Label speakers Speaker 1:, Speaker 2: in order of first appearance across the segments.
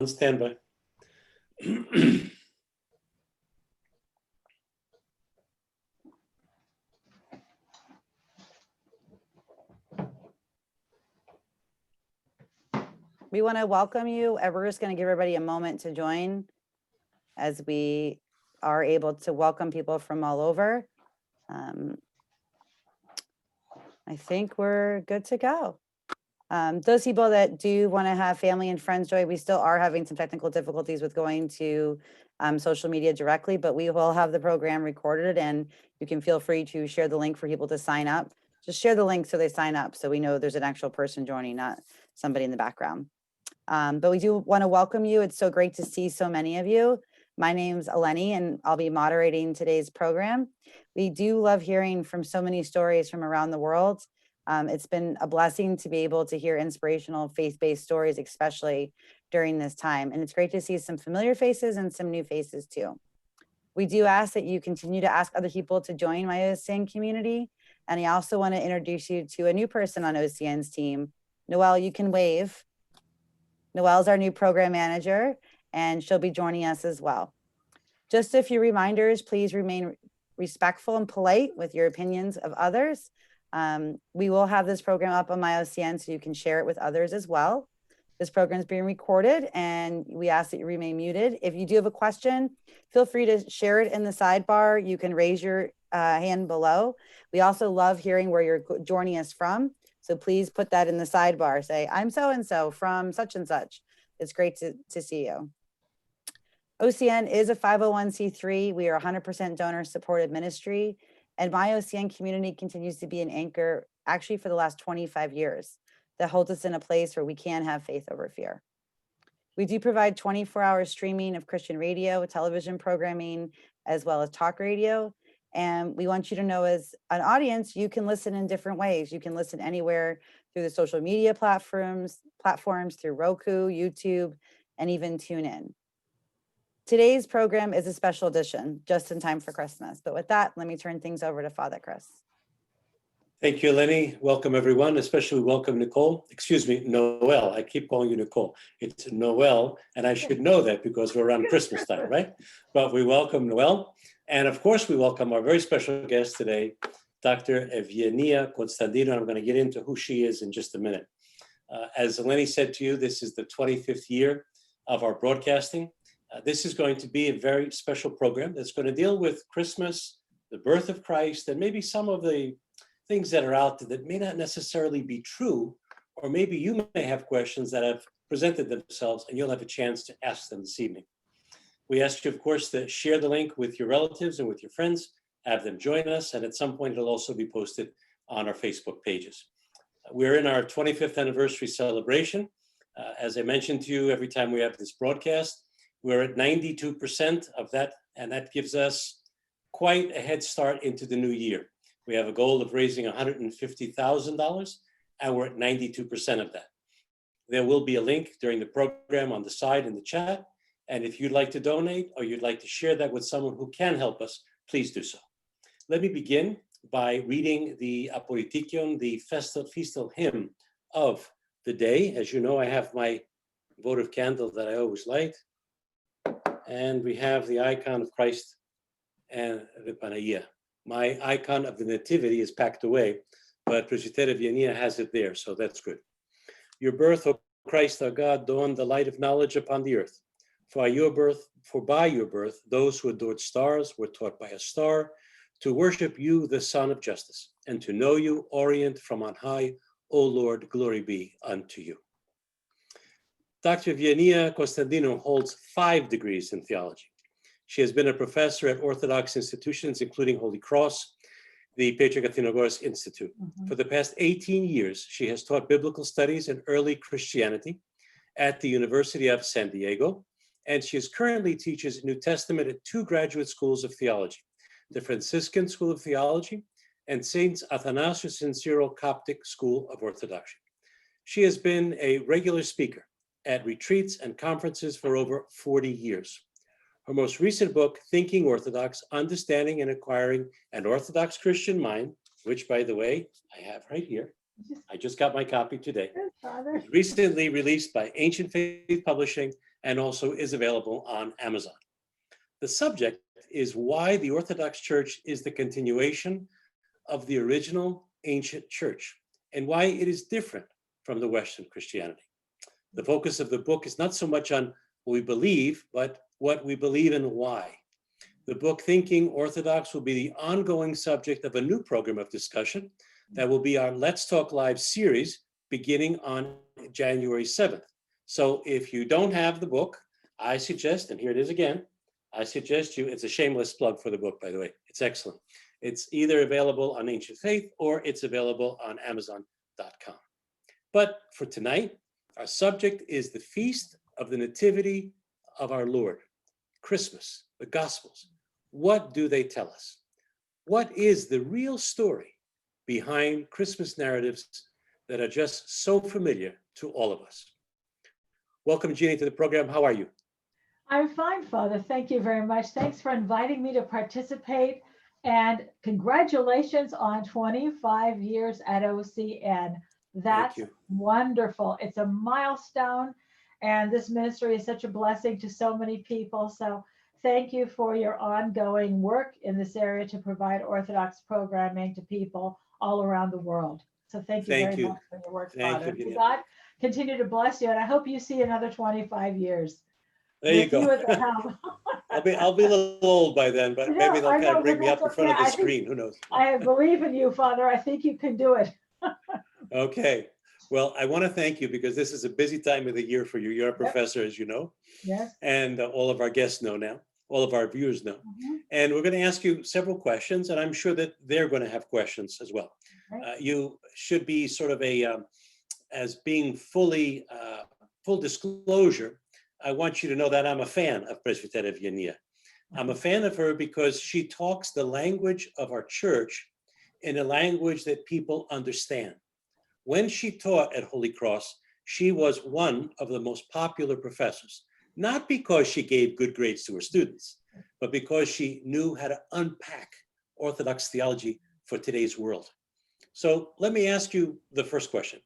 Speaker 1: standby.
Speaker 2: We want to welcome you. We're just going to give everybody a moment to join as we are able to welcome people from all over. I think we're good to go. Those people that do want to have family and friends join, we still are having some technical difficulties with going to social media directly, but we will have the program recorded and you can feel free to share the link for people to sign up. Just share the link so they sign up so we know there's an actual person joining, not somebody in the background. But we do want to welcome you. It's so great to see so many of you. My name's Eleni and I'll be moderating today's program. We do love hearing from so many stories from around the world. It's been a blessing to be able to hear inspirational faith-based stories, especially during this time. And it's great to see some familiar faces and some new faces too. We do ask that you continue to ask other people to join my OCN community. And I also want to introduce you to a new person on OCN's team. Noelle, you can wave. Noelle's our new program manager, and she'll be joining us as well. Just a few reminders, please remain respectful and polite with your opinions of others. We will have this program up on my OCN so you can share it with others as well. This program is being recorded and we ask that you remain muted. If you do have a question, feel free to share it in the sidebar. You can raise your hand below. We also love hearing where you're joining us from. So please put that in the sidebar. Say, I'm so-and-so from such and such. It's great to see you. OCN is a 501c3. We are 100% donor supported ministry. And my OCN community continues to be an anchor actually for the last 25 years that holds us in a place where we can have faith over fear. We do provide 24-hour streaming of Christian radio, television programming, as well as talk radio. And we want you to know as an audience, you can listen in different ways. You can listen anywhere through the social media platforms through Roku, YouTube, and even TuneIn. Today's program is a special edition, just in time for Christmas. But with that, let me turn things over to Father Chris.
Speaker 1: Thank you, Eleni. Welcome, everyone, especially welcome, Nicole. Excuse me, Noelle. I keep calling you Nicole. It's Noelle, and I should know that because we're around Christmas time, right? But we welcome Noelle. And of course, we welcome our very special guest today, Dr. Eugenia Constantinou. I'm going to get into who she is in just a minute. As Eleni said to you, this is the 25th year of our broadcasting. This is going to be a very special program that's going to deal with Christmas, the birth of Christ, and maybe some of the things that are out there that may not necessarily be true, or maybe you may have questions that have presented themselves and you'll have a chance to ask them this evening. We ask you, of course, to share the link with your relatives and with your friends, have them join us, and at some point it'll also be posted on our Facebook pages. We're in our 25th anniversary celebration. As I mentioned to you, every time we have this broadcast, we're at 92% of that, and that gives us quite a head start into the new year. We have a goal of raising $150,000, and we're at 92% of that. There will be a link during the program on the side in the chat, and if you'd like to donate or you'd like to share that with someone who can help us, please do so. Let me begin by reading the Aporitikon, the festal hymn of the day. As you know, I have my votive candle that I always light, and we have the icon of Christ and the Panagia. My icon of the Nativity is packed away, but Presbytera Eugenia has it there, so that's good. Your birth, O Christ our God, dawned the light of knowledge upon the earth. For by your birth, those who adored stars were taught by a star to worship you, the Son of Justice, and to know you, orient from on high. O Lord, glory be unto you. Dr. Eugenia Constantinou holds 5 degrees in theology. She has been a professor at Orthodox institutions, including Holy Cross, the Patriarch Athenagoras Institute. For the past 18 years, she has taught biblical studies and early Christianity at the University of San Diego, and she currently teaches New Testament at 2 graduate schools of theology, the Franciscan School of Theology and Saints Athanasius and Cyril Coptic School of Orthodoxy. She has been a regular speaker at retreats and conferences for over 40 years. Her most recent book, Thinking Orthodox, Understanding and Acquiring an Orthodox Christian Mind, which, by the way, I have right here. I just got my copy today. Was recently released by Ancient Faith Publishing and also is available on Amazon. The subject is why the Orthodox Church is the continuation of the original ancient church and why it is different from the Western Christianity. The focus of the book is not so much on what we believe, but what we believe and why. The book Thinking Orthodox will be the ongoing subject of a new program of discussion that will be our Let's Talk Live series beginning on January 7th. So if you don't have the book, I suggest, and here it is again, I suggest you, it's a shameless plug for the book, by the way, it's excellent. It's either available on Ancient Faith or it's available on Amazon.com. But for tonight, our subject is the Feast of the Nativity of our Lord, Christmas, the Gospels. What do they tell us? What is the real story behind Christmas narratives that are just so familiar to all of us? Welcome, Jeannie, to the program. How are you?
Speaker 3: I'm fine, Father. Thank you very much. Thanks for inviting me to participate. And congratulations on 25 years at OCN. That's wonderful. It's a milestone. And this ministry is such a blessing to so many people. So thank you for your ongoing work in this area to provide Orthodox programming to people all around the world. So thank you very much for your work, Father. God continue to bless you. And I hope you see another 25 years.
Speaker 1: There you go. I'll be a little old by then, but maybe they'll kind of bring me up in front of the screen. Who knows?
Speaker 3: I believe in you, Father. I think you can do it.
Speaker 1: Okay. Well, I want to thank you because this is a busy time of the year for you. You're a professor, as you know.
Speaker 3: Yes.
Speaker 1: And all of our guests know now. All of our viewers know. And we're going to ask you several questions, and I'm sure that they're going to have questions as well. You should be sort of as being full disclosure, I want you to know that I'm a fan of Presbyter Eugenia. I'm a fan of her because she talks the language of our church in a language that people understand. When she taught at Holy Cross, she was one of the most popular professors, not because she gave good grades to her students, but because she knew how to unpack Orthodox theology for today's world. So let me ask you the first question.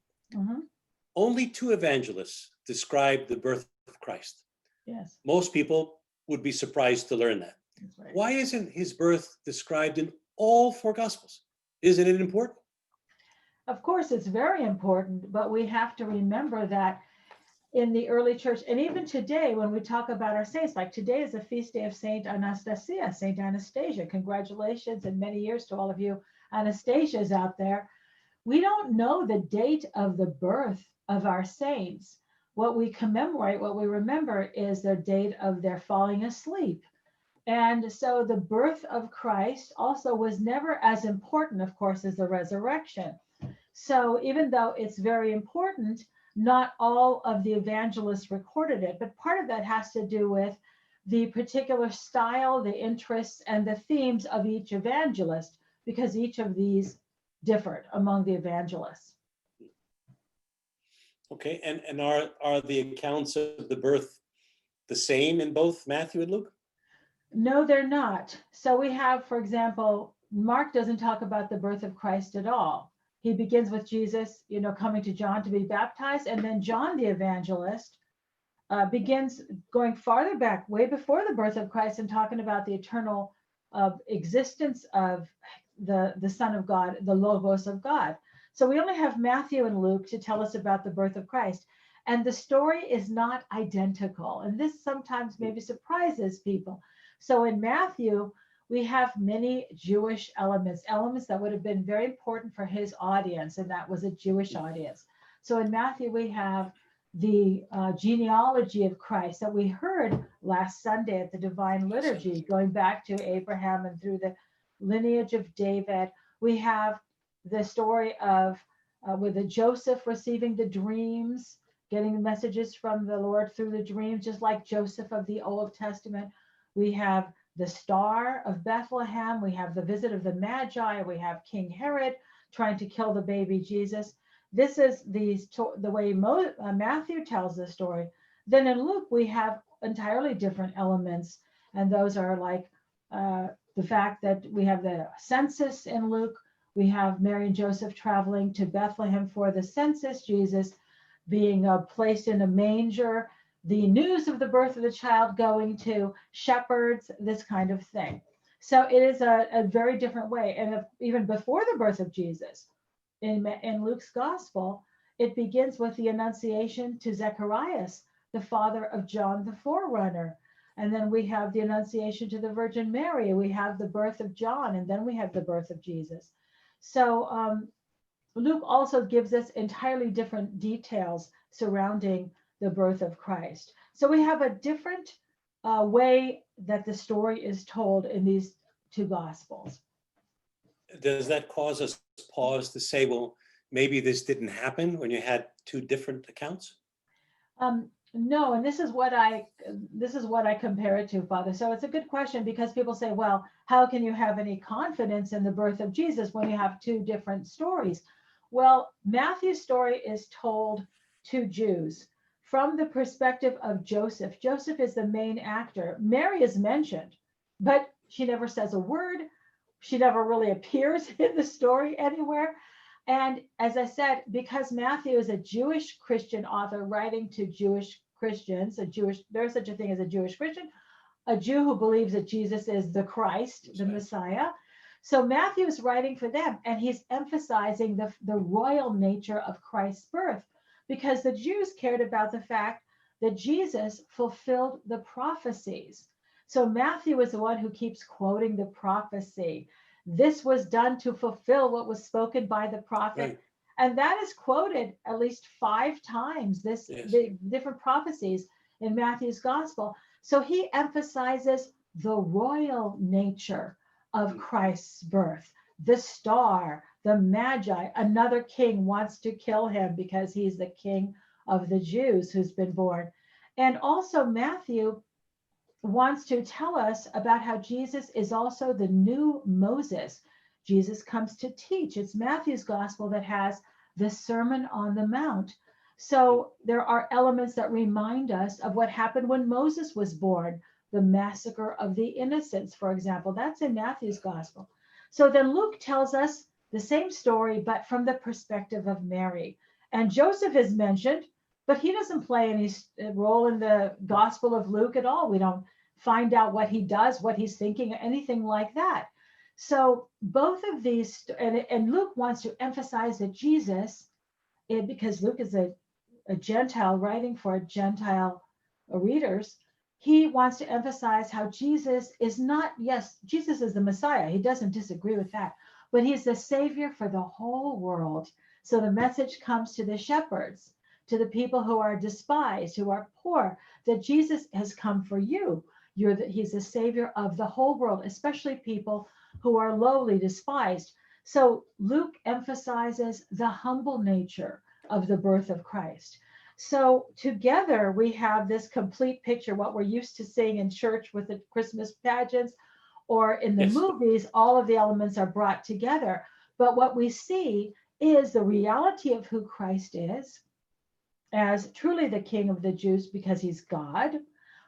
Speaker 1: Only 2 evangelists describe the birth of Christ.
Speaker 3: Yes.
Speaker 1: Most people would be surprised to learn that.
Speaker 3: Right.
Speaker 1: Why isn't his birth described in all 4 Gospels? Isn't it important?
Speaker 3: Of course, it's very important, but we have to remember that in the early church, and even today, when we talk about our saints, like today is a feast day of Saint Anastasia, Saint Anastasia. Congratulations and many years to all of you Anastasias out there. We don't know the date of the birth of our saints. What we commemorate, what we remember is the date of their falling asleep. And so the birth of Christ also was never as important, of course, as the resurrection. So even though it's very important, not all of the evangelists recorded it, but part of that has to do with the particular style, the interests, and the themes of each evangelist, because each of these differed among the evangelists.
Speaker 1: Okay, and are the accounts of the birth the same in both Matthew and Luke?
Speaker 3: No, they're not. So we have, for example, Mark doesn't talk about the birth of Christ at all. He begins with Jesus, coming to John to be baptized, and then John the evangelist begins going farther back, way before the birth of Christ, and talking about the eternal existence of the Son of God, the Logos of God. So we only have Matthew and Luke to tell us about the birth of Christ. And the story is not identical. And this sometimes maybe surprises people. So in Matthew, we have many Jewish elements that would have been very important for his audience, and that was a Jewish audience. So in Matthew, we have the genealogy of Christ that we heard last Sunday at the Divine Liturgy, going back to Abraham and through the lineage of David. We have the story of with Joseph receiving the dreams, getting the messages from the Lord through the dreams, just like Joseph of the Old Testament. We have the star of Bethlehem. We have the visit of the Magi. We have King Herod trying to kill the baby Jesus. This is the way Matthew tells the story. Then in Luke, we have entirely different elements. And those are like the fact that we have the census in Luke. We have Mary and Joseph traveling to Bethlehem for the census, Jesus being placed in a manger, the news of the birth of the child going to shepherds, this kind of thing. So it is a very different way. And even before the birth of Jesus, in Luke's gospel, it begins with the Annunciation to Zacharias, the father of John the forerunner. And then we have the Annunciation to the Virgin Mary. We have the birth of John, and then we have the birth of Jesus. So Luke also gives us entirely different details surrounding the birth of Christ. So we have a different way that the story is told in these two gospels.
Speaker 1: Does that cause us pause to say, well, maybe this didn't happen when you had two different accounts?
Speaker 3: No, and this is what I compare it to, Father. So it's a good question, because people say, well, how can you have any confidence in the birth of Jesus when you have two different stories? Well, Matthew's story is told to Jews from the perspective of Joseph. Joseph is the main actor. Mary is mentioned, but she never says a word. She never really appears in the story anywhere. And as I said, because Matthew is a Jewish Christian author writing to Jewish Christians, there's such a thing as a Jewish Christian, a Jew who believes that Jesus is the Christ, the Messiah. So Matthew is writing for them, and he's emphasizing the royal nature of Christ's birth, because the Jews cared about the fact that Jesus fulfilled the prophecies. So Matthew is the one who keeps quoting the prophecy. This was done to fulfill what was spoken by the prophet.
Speaker 1: Right.
Speaker 3: And that is quoted at least 5 times, the different prophecies in Matthew's gospel. So he emphasizes the royal nature of Christ's birth, the star, the magi. Another king wants to kill him because he's the king of the Jews who's been born. And also Matthew wants to tell us about how Jesus is also the new Moses. Jesus comes to teach. It's Matthew's gospel that has the Sermon on the Mount. So there are elements that remind us of what happened when Moses was born, the massacre of the innocents, for example. That's in Matthew's gospel. So then Luke tells us the same story, but from the perspective of Mary. And Joseph is mentioned, but he doesn't play any role in the gospel of Luke at all. We don't find out what he does, what he's thinking, anything like that. So both of these, and Luke wants to emphasize that Jesus, because Luke is a Gentile writing for Gentile readers, he wants to emphasize how Jesus is not, yes, Jesus is the Messiah. He doesn't disagree with that, but he's the Savior for the whole world. So the message comes to the shepherds, to the people who are despised, who are poor, that Jesus has come for you. He's the Savior of the whole world, especially people who are lowly, despised. So Luke emphasizes the humble nature of the birth of Christ. So together we have this complete picture, what we're used to seeing in church with the Christmas pageants or in the movies, all of the elements are brought together. But what we see is the reality of who Christ is as truly the King of the Jews because he's God,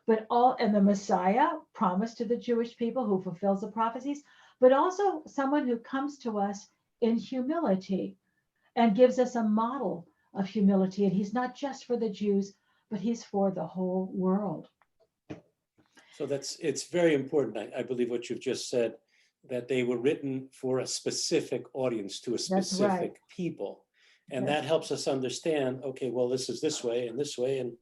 Speaker 3: and the Messiah promised to the Jewish people who fulfills the prophecies, but also someone who comes to us in humility and gives us a model of humility. And he's not just for the Jews, but he's for the whole world.
Speaker 1: So it's very important, I believe what you've just said, that they were written for a specific audience, to a specific people. And that helps us understand, okay, well, this is this way, and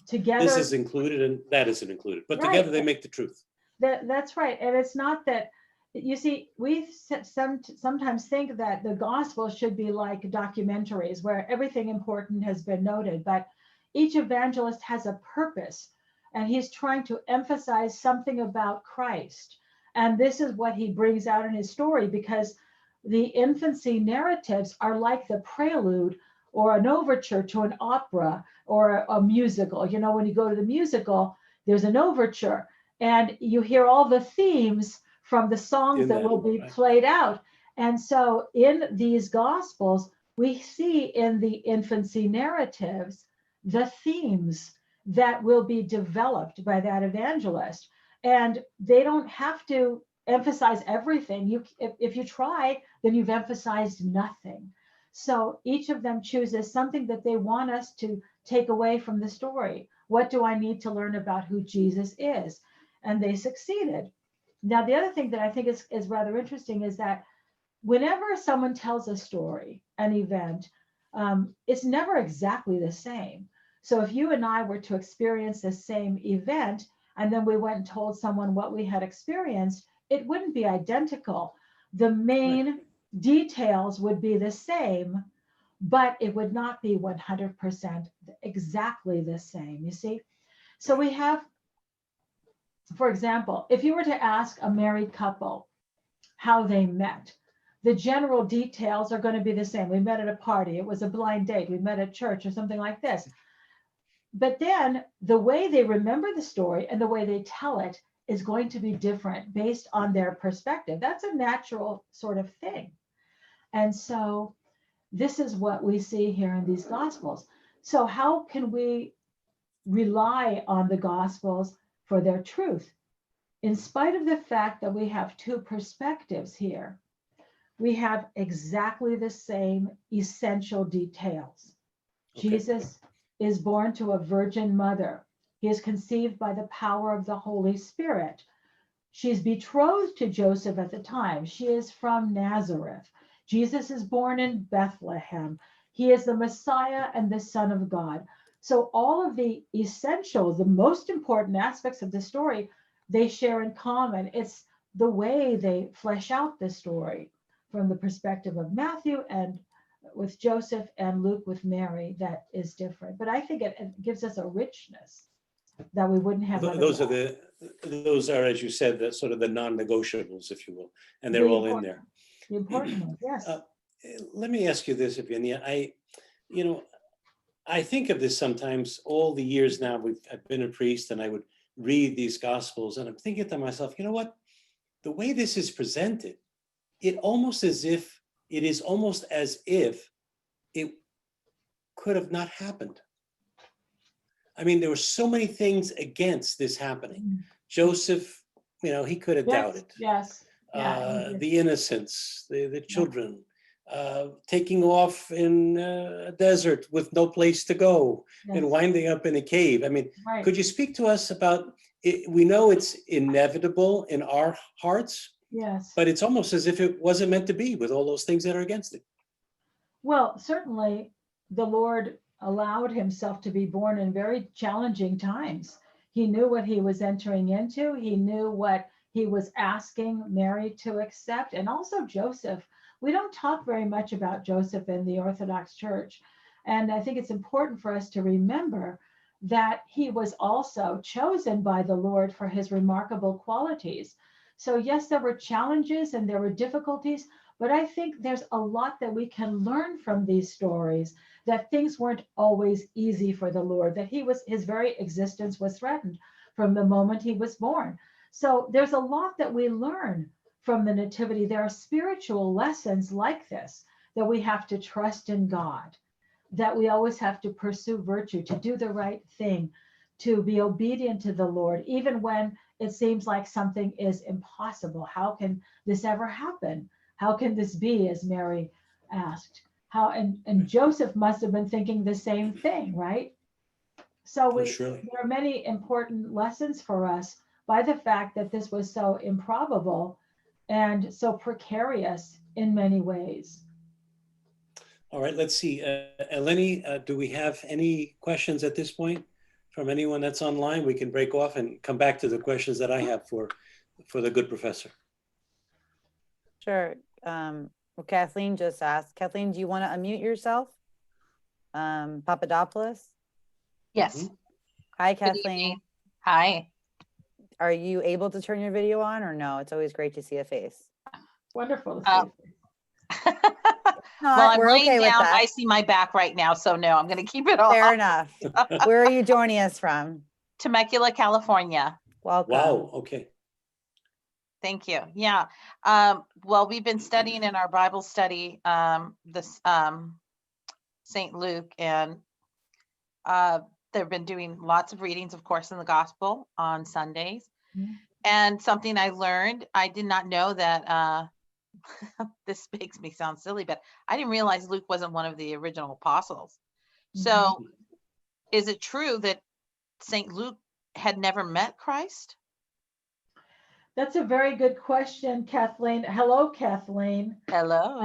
Speaker 3: together,
Speaker 1: this is included and that isn't included. But together they make the truth.
Speaker 3: That's right. And it's not that, you see, we sometimes think that the gospel should be like documentaries where everything important has been noted, but each evangelist has a purpose and he's trying to emphasize something about Christ. And this is what he brings out in his story, because the infancy narratives are like the prelude or an overture to an opera or a musical. You know, when you go to the musical, there's an overture and you hear all the themes from the songs that will be played out. And so in these gospels, we see in the infancy narratives the themes that will be developed by that evangelist. And they don't have to emphasize everything. If you try, then you've emphasized nothing. So each of them chooses something that they want us to take away from the story. What do I need to learn about who Jesus is? And they succeeded. Now, the other thing that I think is rather interesting is that whenever someone tells a story, an event, it's never exactly the same. So if you and I were to experience the same event, and then we went and told someone what we had experienced, it wouldn't be identical. The main details would be the same, but it would not be 100% exactly the same, you see? So we have, for example, if you were to ask a married couple how they met, the general details are going to be the same. We met at a party, it was a blind date, we met at church or something like this. But then the way they remember the story and the way they tell it is going to be different based on their perspective. That's a natural sort of thing. And so this is what we see here in these Gospels. So how can we rely on the Gospels for their truth? In spite of the fact that we have two perspectives here, we have exactly the same essential details.
Speaker 1: Okay.
Speaker 3: Jesus is born to a virgin mother. He is conceived by the power of the Holy Spirit. She's betrothed to Joseph at the time. She is from Nazareth. Jesus is born in Bethlehem. He is the Messiah and the Son of God. So all of the essentials, the most important aspects of the story, they share in common. It's the way they flesh out the story from the perspective of Matthew and with Joseph and Luke with Mary that is different. But I think it gives us a richness that we wouldn't have.
Speaker 1: Those are, as you said, the sort of the non-negotiables, if you will, and they're all in there.
Speaker 3: The important ones, yes.
Speaker 1: Let me ask you this, Eugenia. I think of this sometimes. All the years now I've been a priest, and I would read these Gospels, and I'm thinking to myself, you know what? The way this is presented, it is almost as if it could have not happened. I mean, there were so many things against this happening. Joseph, he could have doubted.
Speaker 3: Yes. Yeah,
Speaker 1: the innocents, the children, taking off in a desert with no place to go,
Speaker 3: yes.
Speaker 1: and winding up in a cave. I mean,
Speaker 3: Right.
Speaker 1: could you speak to us about it? We know it's inevitable in our hearts,
Speaker 3: Yes.
Speaker 1: but it's almost as if it wasn't meant to be with all those things that are against it.
Speaker 3: Well, certainly the Lord allowed himself to be born in very challenging times. He knew what he was entering into. He knew what he was asking Mary to accept, and also Joseph. We don't talk very much about Joseph in the Orthodox Church. And I think it's important for us to remember that he was also chosen by the Lord for his remarkable qualities. So yes, there were challenges and there were difficulties, but I think there's a lot that we can learn from these stories, that things weren't always easy for the Lord, that his very existence was threatened from the moment he was born. So there's a lot that we learn from the Nativity. There are spiritual lessons like this, that we have to trust in God, that we always have to pursue virtue, to do the right thing, to be obedient to the Lord, even when it seems like something is impossible. How can this ever happen? How can this be, as Mary asked? And Joseph must have been thinking the same thing, right? So there are many important lessons for us by the fact that this was so improbable and so precarious in many ways.
Speaker 1: All right, let's see. Eleni, do we have any questions at this point from anyone that's online? We can break off and come back to the questions that I have for the good professor.
Speaker 2: Sure. Well, Kathleen just asked. Kathleen, do you want to unmute yourself? Papadopoulos?
Speaker 4: Yes.
Speaker 1: Mm-hmm.
Speaker 2: Hi, Kathleen.
Speaker 4: Hi.
Speaker 2: Are you able to turn your video on or no? It's always great to see a face.
Speaker 3: Wonderful.
Speaker 4: Well, I'm
Speaker 2: we're
Speaker 4: laying
Speaker 2: okay with
Speaker 4: down.
Speaker 2: that.
Speaker 4: I see my back right now, so no, I'm going to keep it off.
Speaker 2: Fair enough. Where are you joining us from?
Speaker 4: Temecula, California.
Speaker 2: Welcome.
Speaker 1: Wow. Okay.
Speaker 4: Thank you. Yeah. Well, we've been studying in our Bible study, this St. Luke, and they've been doing lots of readings, of course, in the gospel on Sundays.
Speaker 3: Mm-hmm.
Speaker 4: And something I learned, I did not know that, this makes me sound silly, but I didn't realize Luke wasn't one of the original apostles. So is it true that St. Luke had never met Christ?
Speaker 3: That's a very good question, Kathleen. Hello, Kathleen.
Speaker 4: Hello.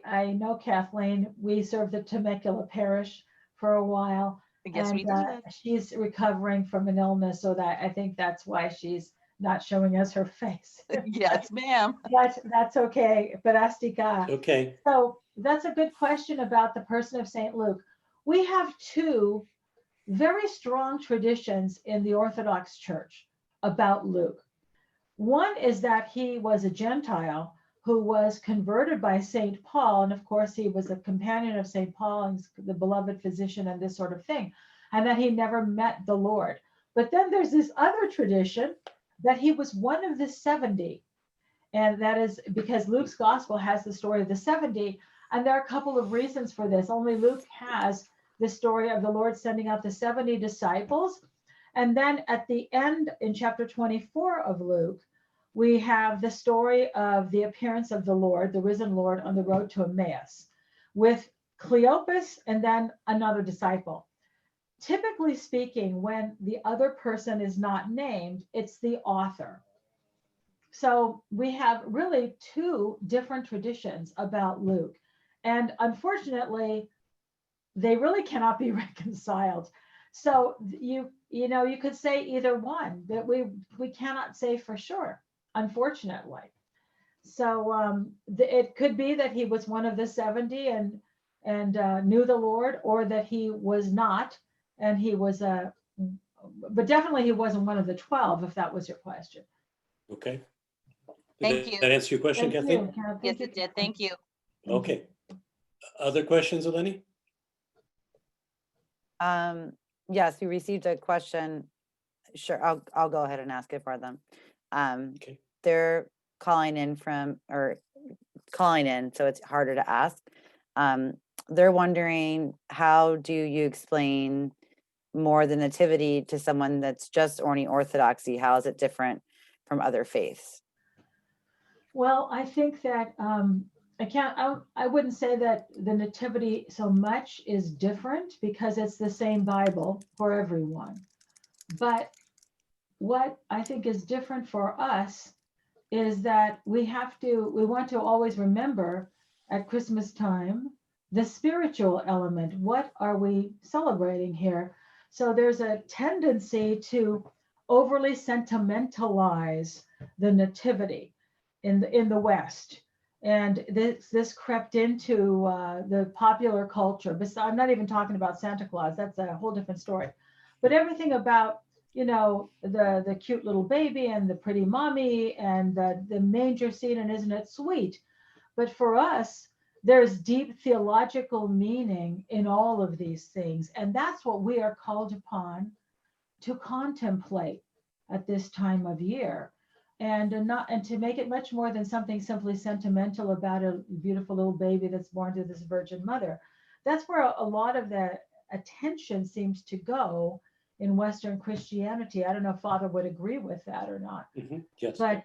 Speaker 3: I know Kathleen. We served the Temecula Parish for a while,
Speaker 4: Yes, we
Speaker 3: and
Speaker 4: did.
Speaker 3: she's recovering from an illness, so that I think that's why she's not showing us her face.
Speaker 4: Yes, ma'am.
Speaker 3: That's okay. Parastika.
Speaker 1: Okay.
Speaker 3: So that's a good question about the person of St. Luke. We have two very strong traditions in the Orthodox Church about Luke. One is that he was a Gentile who was converted by St. Paul. And of course, he was a companion of St. Paul and the beloved physician and this sort of thing, and that he never met the Lord. But then there's this other tradition that he was one of the 70. And that is because Luke's gospel has the story of the 70. And there are a couple of reasons for this. Only Luke has the story of the Lord sending out the 70 disciples. And then at the end, in chapter 24 of Luke, we have the story of the appearance of the Lord, the risen Lord, on the road to Emmaus with Cleopas and then another disciple. Typically speaking, when the other person is not named, it's the author. So we have really two different traditions about Luke. And unfortunately, they really cannot be reconciled. So you could say either one, but we cannot say for sure, unfortunately. So it could be that he was one of the 70 and knew the Lord, or that he was not, and he was but definitely he wasn't one of the 12, if that was your question.
Speaker 1: Okay.
Speaker 4: Thank
Speaker 1: Did
Speaker 4: you.
Speaker 1: that answer your question,
Speaker 3: Thank
Speaker 1: Kathleen?
Speaker 3: you, Kathleen.
Speaker 4: Yes, it did. Thank you.
Speaker 1: Okay. Other questions, Eleni?
Speaker 2: Yes, we received a question. Sure, I'll go ahead and ask it for them.
Speaker 1: Okay.
Speaker 2: They're calling in, so it's harder to ask. They're wondering, how do you explain more the nativity to someone that's just only Orthodoxy? How is it different from other faiths?
Speaker 3: Well, I think that I wouldn't say that the nativity so much is different, because it's the same Bible for everyone. But what I think is different for us is that we want to always remember at Christmas time the spiritual element. What are we celebrating here? So there's a tendency to overly sentimentalize the nativity in the West. And this crept into the popular culture. But I'm not even talking about Santa Claus. That's a whole different story. But everything about, the cute little baby and the pretty mommy and the manger scene, and isn't it sweet? But for us, there's deep theological meaning in all of these things. And that's what we are called upon to contemplate at this time of year. And to make it much more than something simply sentimental about a beautiful little baby that's born to this Virgin Mother. That's where a lot of the attention seems to go in Western Christianity. I don't know if Father would agree with that or not.
Speaker 1: Mm-hmm. Yes.
Speaker 3: But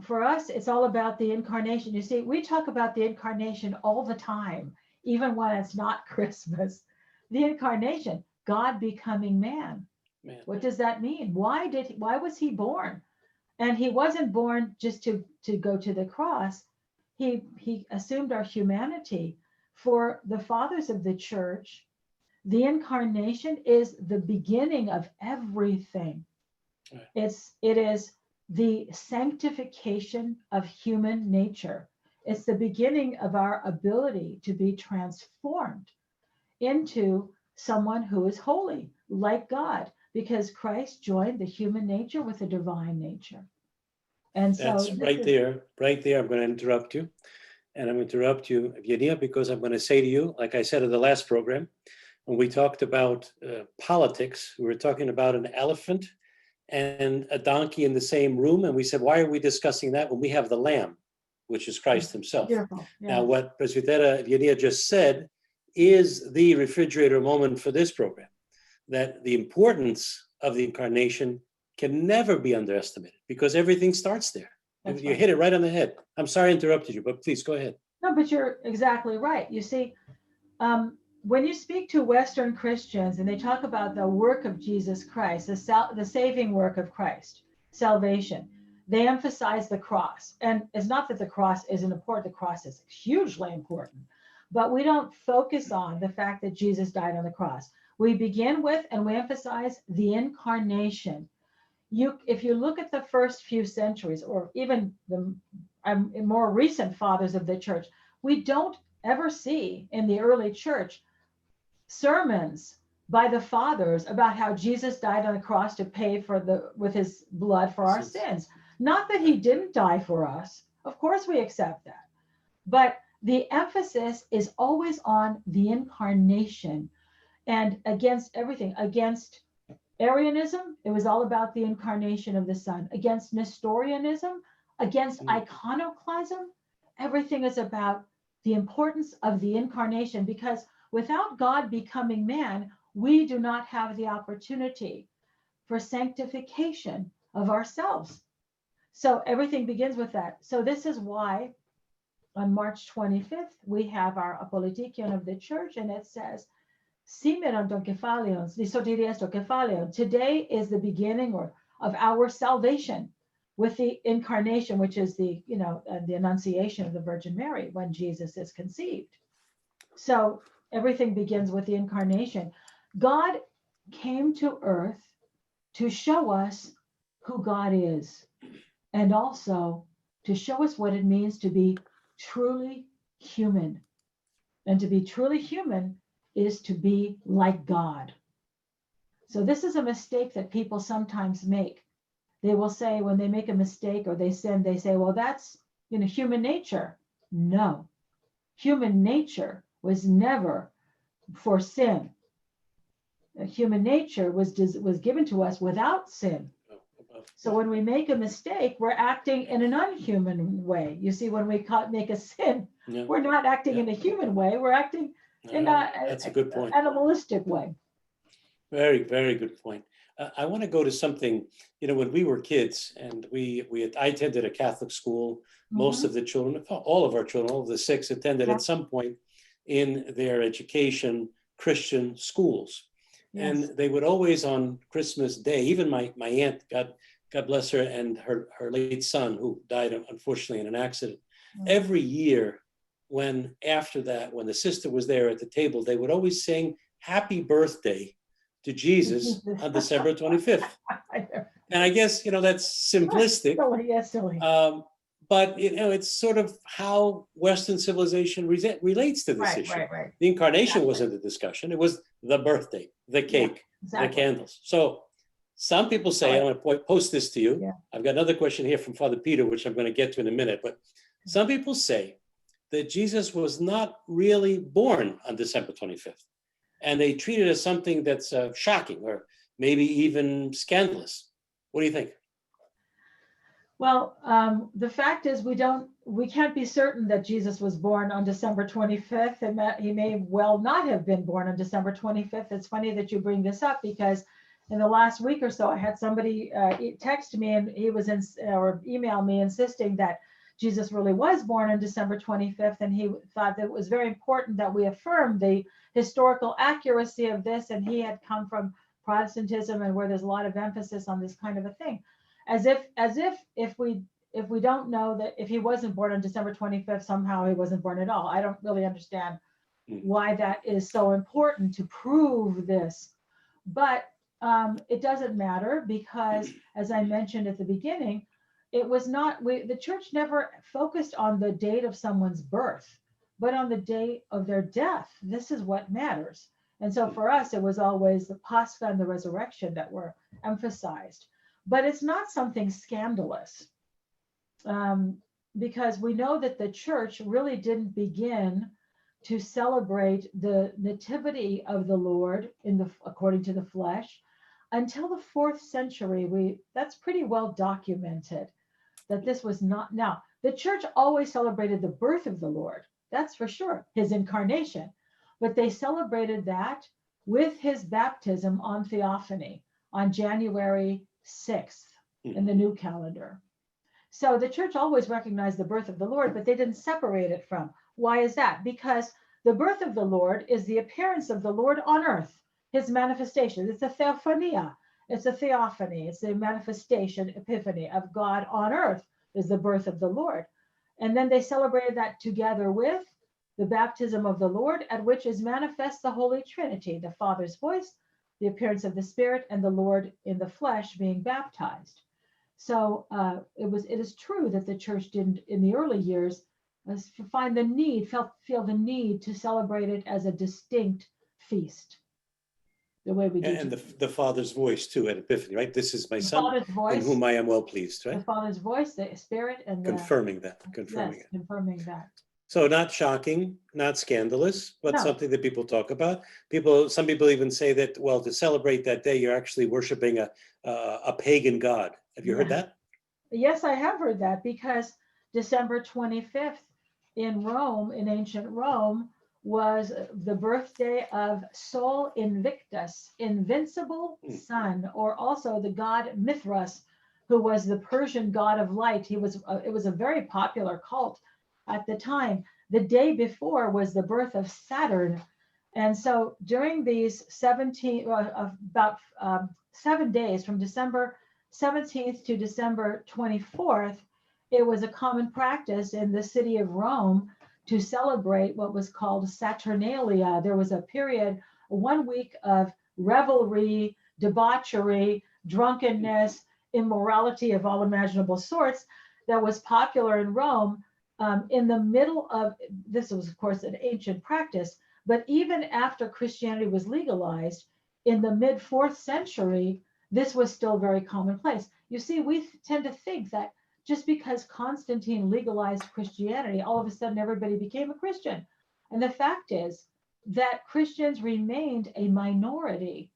Speaker 3: for us, it's all about the incarnation. You see, we talk about the incarnation all the time, even when it's not Christmas. The incarnation, God becoming man. What does that mean? Why was he born? And he wasn't born just to go to the cross. He assumed our humanity. For the fathers of the church, the incarnation is the beginning of everything.
Speaker 1: Right.
Speaker 3: It is the sanctification of human nature. It's the beginning of our ability to be transformed into someone who is holy, like God, because Christ joined the human nature with the divine nature. And so
Speaker 1: that's right there. I'm going to interrupt you. And I'm going to interrupt you, Eugenia, because I'm going to say to you, like I said in the last program, when we talked about politics, we were talking about an elephant and a donkey in the same room. And we said, why are we discussing that when we have the lamb, which is Christ himself?
Speaker 3: Beautiful. Yes.
Speaker 1: Now, what Presbytera Eugenia just said is the refrigerator moment for this program, that the importance of the incarnation can never be underestimated, because everything starts there.
Speaker 3: That's
Speaker 1: You
Speaker 3: right.
Speaker 1: hit it right on the head. I'm sorry I interrupted you, but please go ahead.
Speaker 3: No, but you're exactly right. You see, when you speak to Western Christians and they talk about the work of Jesus Christ, the saving work of Christ, salvation, they emphasize the cross. And it's not that the cross isn't important, the cross is hugely important, but we don't focus on the fact that Jesus died on the cross. We begin with and we emphasize the incarnation. If you look at the first few centuries, or even the more recent fathers of the church, we don't ever see in the early church sermons by the fathers about how Jesus died on the cross to pay with his blood for our sins. Not that he didn't die for us. Of course we accept that. But the emphasis is always on the incarnation, and against everything. Against Arianism, it was all about the incarnation of the Son. Against Nestorianism, against iconoclasm, everything is about the importance of the incarnation, because without God becoming man, we do not have the opportunity for sanctification of ourselves. So everything begins with that. So this is why on March 25th, we have our Apolitikion of the church, and it says, Simeron ton kephalion, lisotirias ton kephalion. Today is the beginning of our salvation with the incarnation, which is the Annunciation of the Virgin Mary when Jesus is conceived. So everything begins with the incarnation. God came to earth to show us who God is, and also to show us what it means to be truly human. And to be truly human is to be like God. So this is a mistake that people sometimes make. They will say, when they make a mistake or they sin, they say, well, that's human nature. No, human nature was never for sin. Human nature was given to us without sin. So when we make a mistake, we're acting in an unhuman way. You see, when we make a sin, we're not acting in a human way. We're acting in
Speaker 1: that's a good point.
Speaker 3: Animalistic way.
Speaker 1: Very, very good point. I want to go to something, when we were kids and I attended a Catholic school. Most of the children, all of our children, all of the 6 attended at some point in their education Christian schools. Yes. And they would always on Christmas Day, even my aunt, God bless her, and her late son, who died unfortunately in an accident. Every year, after that, when the sister was there at the table, they would always sing "Happy Birthday" to Jesus on December 25th. And I guess, that's simplistic.
Speaker 3: Silly.
Speaker 1: But, it's sort of how Western civilization relates to this issue.
Speaker 3: Right.
Speaker 1: The incarnation wasn't the discussion. It was the birthday, the cake, the candles. So some people say, I'm going to post this to you. Yeah. I've got another question here from Father Peter, which I'm going to get to in a minute. But some people say that Jesus was not really born on December 25th. And they treat it as something that's shocking or maybe even scandalous. What do you think?
Speaker 3: Well, the fact is we can't be certain that Jesus was born on December 25th, and that he may well not have been born on December 25th. It's funny that you bring this up, because in the last week or so, I had somebody text me, and he was or email me insisting that Jesus really was born on December 25th. And he thought that it was very important that we affirm the historical accuracy of this. And he had come from Protestantism, and where there's a lot of emphasis on this kind of a thing. As if we don't know that if he wasn't born on December 25th, somehow he wasn't born at all. I don't really understand why that is so important to prove this. But it doesn't matter, because as I mentioned at the beginning, it was not, the church never focused on the date of someone's birth, but on the date of their death. This is what matters. And so for us, it was always the Pascha and the resurrection that were emphasized. But it's not something scandalous, because we know that the church really didn't begin to celebrate the nativity of the Lord according to the flesh until the 4th century. That's pretty well documented that this was not. Now, the church always celebrated the birth of the Lord, that's for sure, his incarnation, but they celebrated that with his baptism on Theophany on January 6th in the new calendar. So the church always recognized the birth of the Lord, but they didn't separate it from. Why is that? Because The birth of the Lord is the appearance of the Lord on earth, his manifestation. It's a theophania. It's a theophany. It's a manifestation, epiphany of God on earth is the birth of the Lord. And then they celebrated that together with the baptism of the Lord, at which is manifest the Holy Trinity, the Father's voice, the appearance of the Spirit, and the Lord in the flesh being baptized. So it is true that the church didn't, in the early years, find the need, feel the need to celebrate it as a distinct feast, the way we do.
Speaker 1: And the Father's voice too at Epiphany, right? This is my
Speaker 3: the
Speaker 1: Son,
Speaker 3: Father's
Speaker 1: in
Speaker 3: voice,
Speaker 1: whom I am well pleased,
Speaker 3: the
Speaker 1: right?
Speaker 3: Father's voice, the Spirit, and
Speaker 1: Confirming that,
Speaker 3: yes,
Speaker 1: confirming it.
Speaker 3: confirming that.
Speaker 1: So not shocking, not scandalous, but
Speaker 3: No.
Speaker 1: something that people talk about. Some people even say that, well, to celebrate that day, you're actually worshiping a pagan god. Have you heard that?
Speaker 3: Yes, I have heard that, because December 25th in Rome, in ancient Rome, was the birthday of Sol Invictus, invincible sun, or also the god Mithras, who was the Persian god of light. It was a very popular cult at the time. The day before was the birth of Saturn. And so during these 7 days, from December 17th to December 24th, it was a common practice in the city of Rome to celebrate what was called Saturnalia. There was a period, 1 week of revelry, debauchery, drunkenness, immorality of all imaginable sorts that was popular in Rome. In the middle of this was, of course, an ancient practice, but even after Christianity was legalized in the mid 4th century, this was still very commonplace. You see, we tend to think that just because Constantine legalized Christianity, all of a sudden everybody became a Christian. And the fact is that Christians remained a minority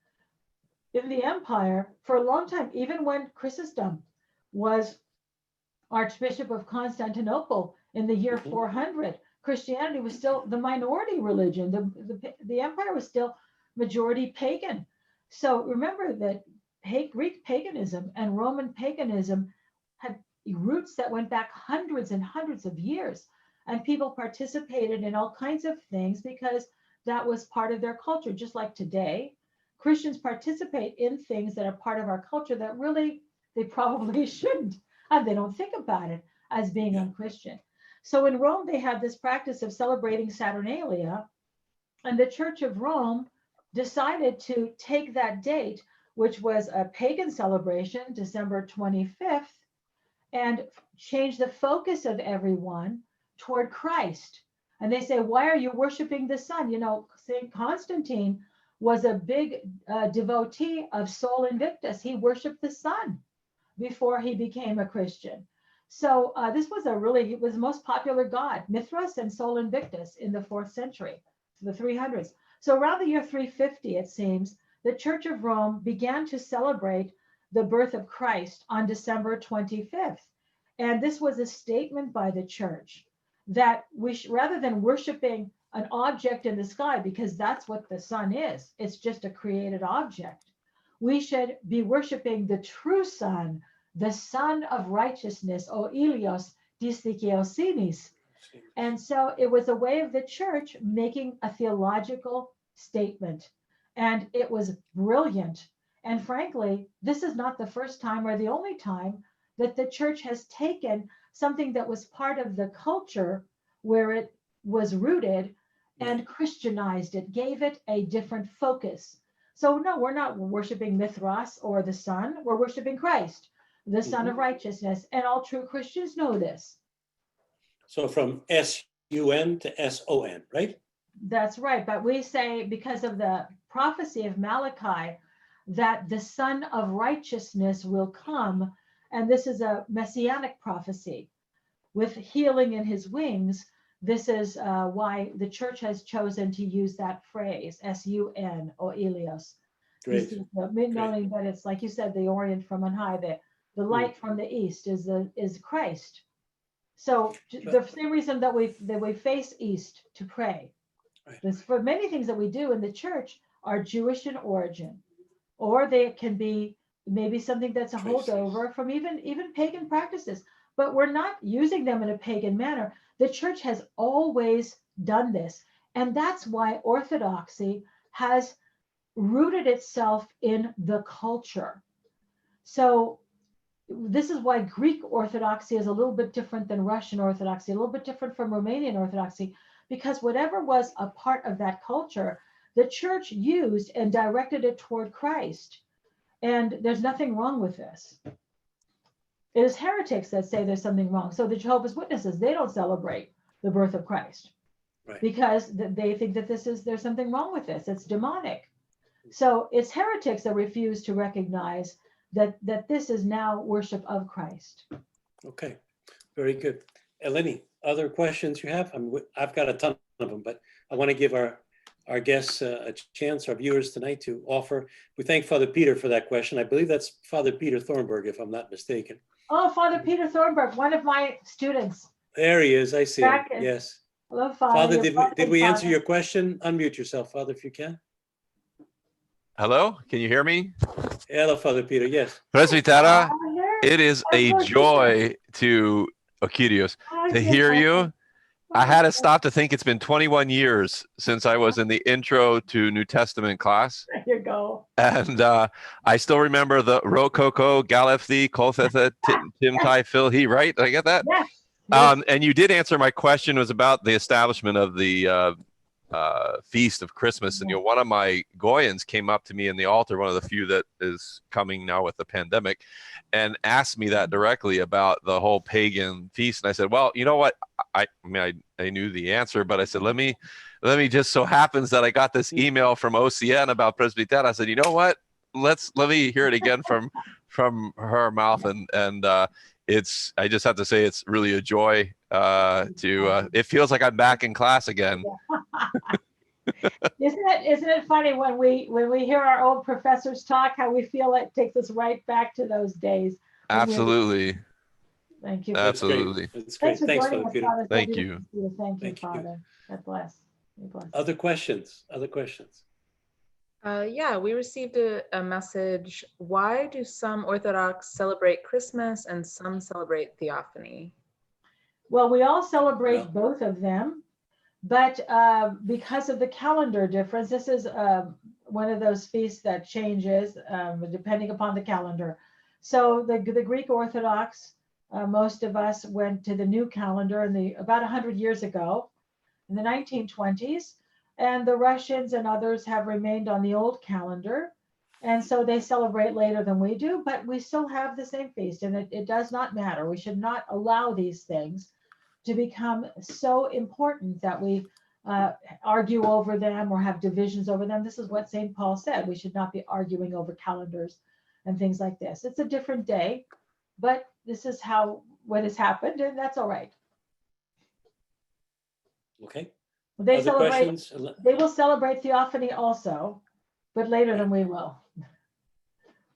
Speaker 3: in the empire for a long time, even when Chrysostom was Archbishop of Constantinople in the year 400. Christianity was still the minority religion. The empire was still majority pagan. So remember that Greek paganism and Roman paganism had roots that went back hundreds and hundreds of years. And people participated in all kinds of things because that was part of their culture. Just like today, Christians participate in things that are part of our culture that really they probably shouldn't. And they don't think about it as being unchristian. So in Rome, they had this practice of celebrating Saturnalia, and the Church of Rome decided to take that date, which was a pagan celebration, December 25th, and change the focus of everyone toward Christ. And they say, why are you worshiping the sun? You know, St. Constantine was a big devotee of Sol Invictus. He worshiped the sun before he became a Christian. So this was he was the most popular god, Mithras and Sol Invictus in the 4th century, the 300s. So around the year 350, it seems, the Church of Rome began to celebrate the birth of Christ on December 25th. And this was a statement by the church that rather than worshiping an object in the sky, because that's what the sun is, it's just a created object, we should be worshiping the true sun, the Son of Righteousness, O Ilios Distikeosinis. And so it was a way of the church making a theological statement. And it was brilliant. And frankly, this is not the first time or the only time that the church has taken something that was part of the culture where it was rooted and Christianized it, gave it a different focus. So no, we're not worshiping Mithras or the sun. We're worshiping Christ, the Son of Righteousness. And all true Christians know this.
Speaker 1: So from S-U-N to S-O-N, right?
Speaker 3: That's right. But we say, because of the prophecy of Malachi, that the Son of Righteousness will come. And this is a messianic prophecy with healing in his wings. This is why the church has chosen to use that phrase, S-U-N, or Ilios.
Speaker 1: Great.
Speaker 3: Knowing that it's, like you said, the Orient from on high, the light from the east is Christ. So the same reason that we face east to pray. Right. For many things that we do in the church are Jewish in origin, or they can be maybe something that's a holdover from even pagan practices, but we're not using them in a pagan manner. The church has always done this. And that's why Orthodoxy has rooted itself in the culture. So this is why Greek Orthodoxy is a little bit different than Russian Orthodoxy, a little bit different from Romanian Orthodoxy, because whatever was a part of that culture, the church used and directed it toward Christ. And there's nothing wrong with this. It is heretics that say there's something wrong. So the Jehovah's Witnesses, they don't celebrate the birth of Christ,
Speaker 1: Right.
Speaker 3: because they think that there's something wrong with this. It's demonic. So it's heretics that refuse to recognize that this is now worship of Christ.
Speaker 1: Okay, very good. Eleni, other questions you have? I've got a ton of them, but I want to give our guests a chance, our viewers tonight, to offer. We thank Father Peter for that question. I believe that's Father Peter Thornburg, if I'm not mistaken.
Speaker 3: Oh, Father Peter Thornburg, one of my students.
Speaker 1: There he is. I see him.
Speaker 3: Back in-
Speaker 1: Yes.
Speaker 3: Hello, Father.
Speaker 1: Father,
Speaker 3: You're
Speaker 1: did we
Speaker 3: welcome,
Speaker 1: answer
Speaker 3: Father.
Speaker 1: your question? Unmute yourself, Father, if you can.
Speaker 5: Hello, can you hear me?
Speaker 1: Hello, Father Peter. Yes.
Speaker 5: Presbytera,
Speaker 3: Father,
Speaker 5: it is a
Speaker 3: Father,
Speaker 5: joy to Kyrios, to hear you. I had to stop to think it's been 21 years since I was in the intro to New Testament class.
Speaker 3: There you go.
Speaker 5: And I still remember the Rococo, Galefthi, Kolthetha, Timtai, Philhi, right? Did I get that?
Speaker 3: Yes.
Speaker 5: And you did answer my question. Was about the establishment of the feast of Christmas. And one of my Goyans came up to me in the altar, one of the few that is coming now with the pandemic, and asked me that directly about the whole pagan feast. And I said, well, you know what? I knew the answer, but I said, let me just so happens that I got this email from OCN about Presbytera. I said, you know what? Let me hear it again from her mouth. And I just have to say, it's really a joy it feels like I'm back in class again.
Speaker 3: Isn't it funny when we hear our old professors talk, how we feel it takes us right back to those days.
Speaker 5: Absolutely.
Speaker 3: Thank you.
Speaker 5: Absolutely.
Speaker 1: That's great.
Speaker 3: Thanks for
Speaker 1: Thanks,
Speaker 3: joining
Speaker 1: Father
Speaker 3: us,
Speaker 1: Peter.
Speaker 3: Father.
Speaker 5: Thank
Speaker 3: So
Speaker 5: you.
Speaker 3: beautiful to see you. Thank you,
Speaker 1: Thank you.
Speaker 3: Father. God bless. God bless.
Speaker 1: Other questions? Other questions?
Speaker 6: Yeah, we received a message. Why do some Orthodox celebrate Christmas and some celebrate Theophany?
Speaker 3: Well, we all celebrate
Speaker 1: Well.
Speaker 3: both of them, but because of the calendar difference, this is one of those feasts that changes depending upon the calendar. So the Greek Orthodox, most of us went to the new calendar about 100 years ago, in the 1920s, and the Russians and others have remained on the old calendar. And so they celebrate later than we do, but we still have the same feast, and it does not matter. We should not allow these things to become so important that we argue over them or have divisions over them. This is what St. Paul said. We should not be arguing over calendars and things like this. It's a different day, but this is what has happened, and that's all right.
Speaker 1: Okay.
Speaker 3: They
Speaker 1: Other questions?
Speaker 3: They will celebrate Theophany also, but later than we will.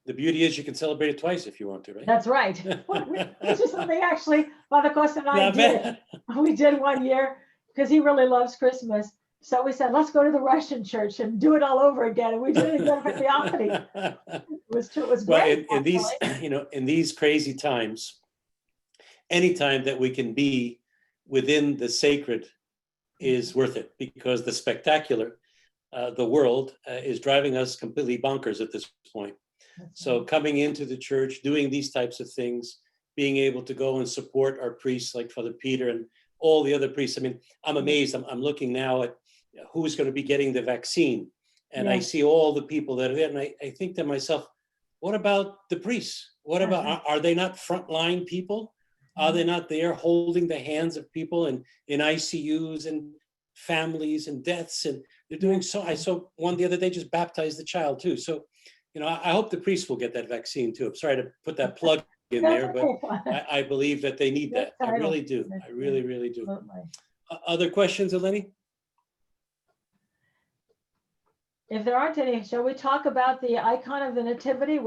Speaker 1: The beauty is you can celebrate it twice if you want to, right?
Speaker 3: That's right. Which is something actually Father Costa and I
Speaker 1: Not
Speaker 3: did.
Speaker 1: bad.
Speaker 3: We did one year because he really loves Christmas. So we said, let's go to the Russian church and do it all over again. And we did it again for Theophany. It was
Speaker 1: Well,
Speaker 3: great.
Speaker 1: in these,
Speaker 3: actually.
Speaker 1: in these crazy times, anytime that we can be within the sacred is worth it, because the spectacular, the world is driving us completely bonkers at this point. So coming into the church, doing these types of things, being able to go and support our priests like Father Peter and all the other priests. I mean, I'm amazed. I'm looking now at who's going to be getting the vaccine. And I see all the people that are there. And I think to myself, what about the priests? What about, are they not frontline people? Are they not there holding the hands of people in ICUs and families and deaths? And they're doing so. I saw one the other day just baptized the child too. So, I hope the priests will get that vaccine too. I'm sorry to put that plug in there, but I believe that they need that. I really do. I really, really do. Other questions, Eleni?
Speaker 3: If there aren't any, shall we talk about the icon of the Nativity,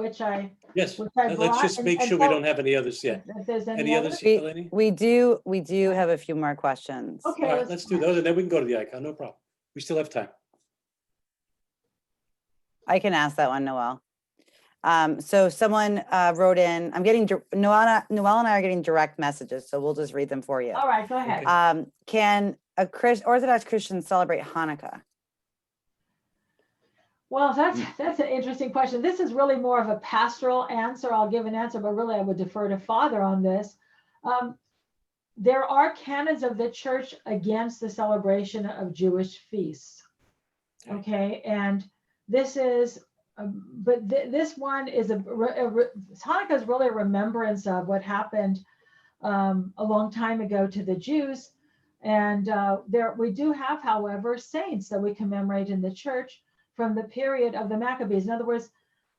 Speaker 1: Yes,
Speaker 3: which I
Speaker 1: let's just
Speaker 3: brought?
Speaker 1: make
Speaker 3: And
Speaker 1: sure we
Speaker 3: so
Speaker 1: don't have any others yet.
Speaker 3: If there's
Speaker 1: Any others,
Speaker 2: We,
Speaker 1: Eleni?
Speaker 2: we do have a few more questions.
Speaker 3: Okay.
Speaker 1: All right, let's do those and then we can go to the icon. No problem. We still have time.
Speaker 2: I can ask that one, Noel. So someone wrote in, Noel and I are getting direct messages, so we'll just read them for you.
Speaker 3: All right, go ahead.
Speaker 2: Can Orthodox Christians celebrate Hanukkah?
Speaker 3: Well, that's an interesting question. This is really more of a pastoral answer. I'll give an answer, but really I would defer to Father on this. There are canons of the church against the celebration of Jewish feasts. Okay, and this is, this one is Hanukkah is really a remembrance of what happened a long time ago to the Jews. And we do have, however, saints that we commemorate in the church from the period of the Maccabees. In other words,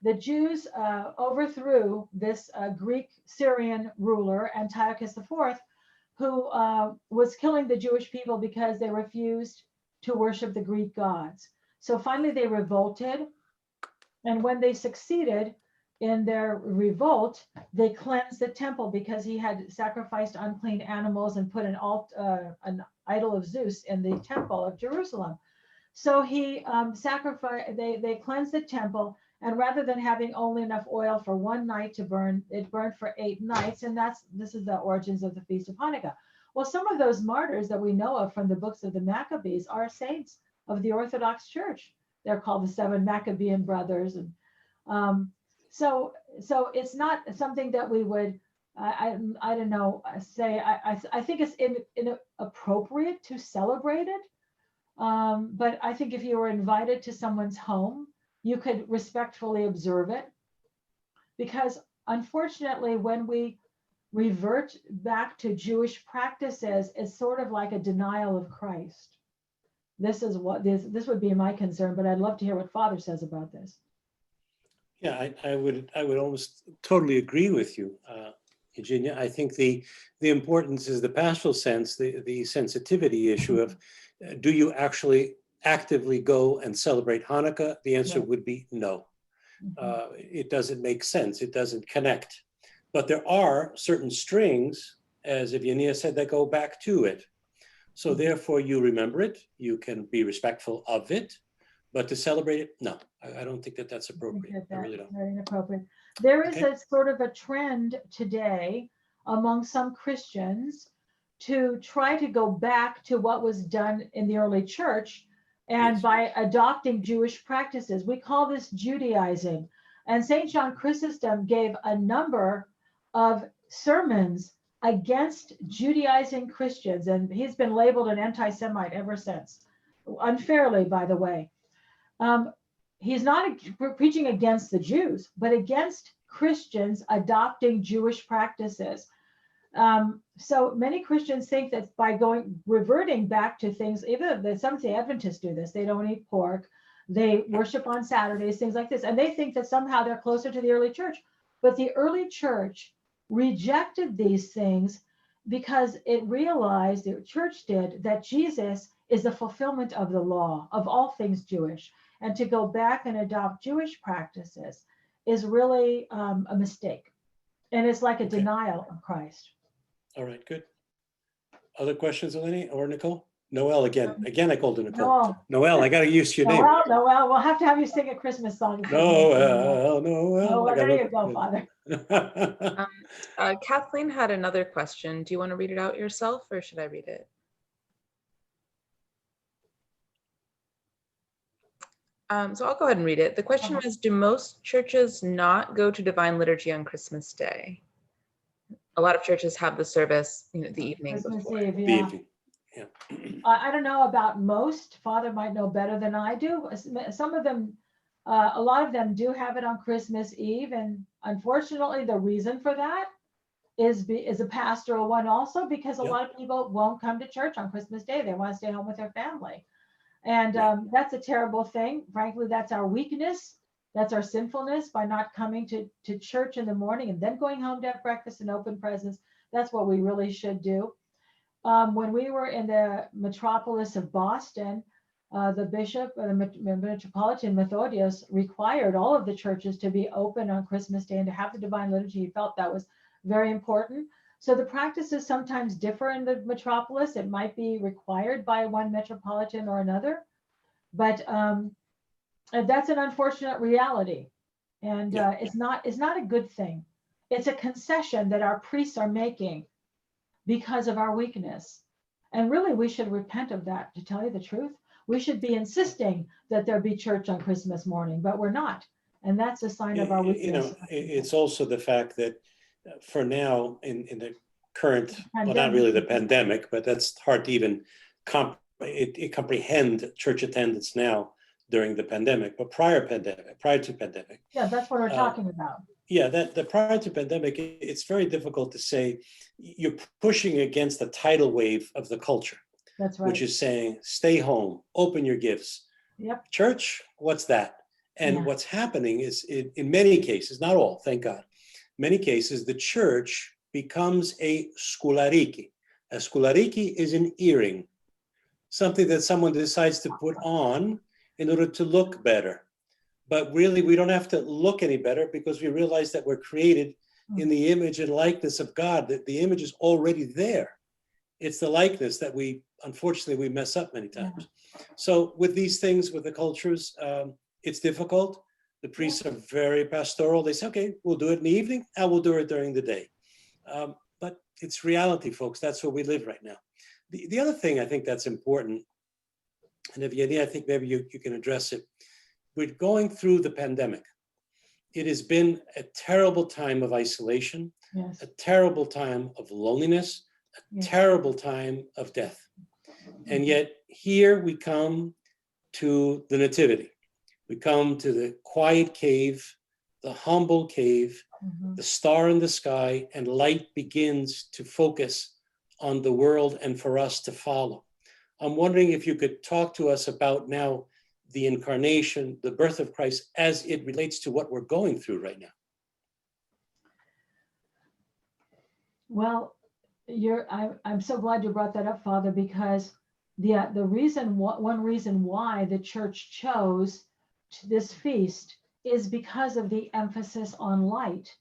Speaker 3: the Jews overthrew this Greek Syrian ruler, Antiochus IV, who was killing the Jewish people because they refused to worship the Greek gods. So finally they revolted. And when they succeeded in their revolt, they cleansed the temple because he had sacrificed unclean animals and put an idol of Zeus in the temple of Jerusalem. So he sacrificed, they cleansed the temple, and rather than having only enough oil for one night to burn, it burned for 8 nights. And this is the origins of the Feast of Hanukkah. Well, some of those martyrs that we know of from the books of the Maccabees are saints of the Orthodox Church. They're called the 7 Maccabean brothers. And so it's not something that we would, I don't know, say, I think it's inappropriate to celebrate it. But I think if you were invited to someone's home, you could respectfully observe it. Because unfortunately, when we revert back to Jewish practices, it's sort of like a denial of Christ. This would be my concern, but I'd love to hear what Father says about this.
Speaker 1: Yeah, I would almost totally agree with you, Eugenia. I think the importance is the pastoral sense, the sensitivity issue of, do you actually actively go and celebrate Hanukkah? The answer would be no. It doesn't make sense. It doesn't connect. But there are certain strings, as Eugenia said, that go back to it. So therefore you remember it, you can be respectful of it, but to celebrate it, no, I don't think that that's appropriate. I really don't.
Speaker 3: Very inappropriate. There is a sort of a trend today among some Christians to try to go back to what was done in the early church, and by adopting Jewish practices. We call this Judaizing. And St. John Chrysostom gave a number of sermons against Judaizing Christians, and he's been labeled an anti-Semite ever since, unfairly, by the way. He's not preaching against the Jews, but against Christians adopting Jewish practices. So many Christians think that by reverting back to things, even the Seventh-day Adventists do this, they don't eat pork, they worship on Saturdays, things like this, and they think that somehow they're closer to the early church. But the early church rejected these things because it realized, the church did, that Jesus is the fulfillment of the law of all things Jewish. And to go back and adopt Jewish practices is really a mistake. And it's like a denial of Christ.
Speaker 1: All right, good. Other questions, Eleni or Nicole? Noel again. Again, I called her Nicole. Noel, I got to use your name.
Speaker 3: Noel, we'll have to have you sing a Christmas song.
Speaker 1: Noel.
Speaker 3: There you go, Father.
Speaker 6: Kathleen had another question. Do you want to read it out yourself, or should I read it? So I'll go ahead and read it. The question was, do most churches not go to Divine Liturgy on Christmas Day? A lot of churches have the service, the evening before.
Speaker 3: Eve, yeah. I don't know about most. Father might know better than I do. Some of them, a lot of them do have it on Christmas Eve. And unfortunately, the reason for that is a pastoral one also, because a lot of people won't come to church on Christmas Day. They want to stay home with their family. And that's a terrible thing. Frankly, that's our weakness. That's our sinfulness, by not coming to church in the morning and then going home to have breakfast and open presents. That's what we really should do. When we were in the metropolis of Boston, the bishop, the Metropolitan Methodius, required all of the churches to be open on Christmas Day and to have the Divine Liturgy. He felt that was very important. So the practices sometimes differ in the metropolis. It might be required by one metropolitan or another, but that's an unfortunate reality, and it's not a good thing. It's a concession that our priests are making because of our weakness. And really, we should repent of that, to tell you the truth. We should be insisting that there be church on Christmas morning, but we're not. And that's a sign of our weakness.
Speaker 1: It's also the fact that for now, in the current, well, not
Speaker 3: Pandemic.
Speaker 1: really the pandemic, but that's hard to even comprehend church attendance now during the pandemic, but prior to pandemic.
Speaker 3: Yeah, that's what we're talking about.
Speaker 1: Yeah, that the prior to pandemic, it's very difficult to say. You're pushing against the tidal wave of the culture.
Speaker 3: That's right.
Speaker 1: Which is saying, stay home, open your gifts.
Speaker 3: Yep.
Speaker 1: Church, what's that? And
Speaker 3: Yeah.
Speaker 1: what's happening is, in many cases, not all, thank God, many cases, the church becomes a skulariki. A skulariki is an earring, something that someone decides to put on in order to look better. But really, we don't have to look any better because we realize that we're created in the image and likeness of God, that the image is already there. It's the likeness that unfortunately, we mess up many times. So with these things, with the cultures, it's difficult. The priests are very pastoral. They say, okay, we'll do it in the evening, and we'll do it during the day. But it's reality, folks. That's where we live right now. The other thing I think that's important, and Eugenia, I think maybe you can address it. We're going through the pandemic. It has been a terrible time of isolation,
Speaker 3: Yes.
Speaker 1: a terrible time of loneliness, a terrible time of death. And yet here we come to the Nativity. We come to the quiet cave, the humble cave, the star in the sky, and light begins to focus on the world and for us to follow. I'm wondering if you could talk to us about now the incarnation, the birth of Christ, as it relates to what we're going through right now.
Speaker 3: Well, I'm so glad you brought that up, Father, because one reason why the church chose this feast is because of the emphasis on light.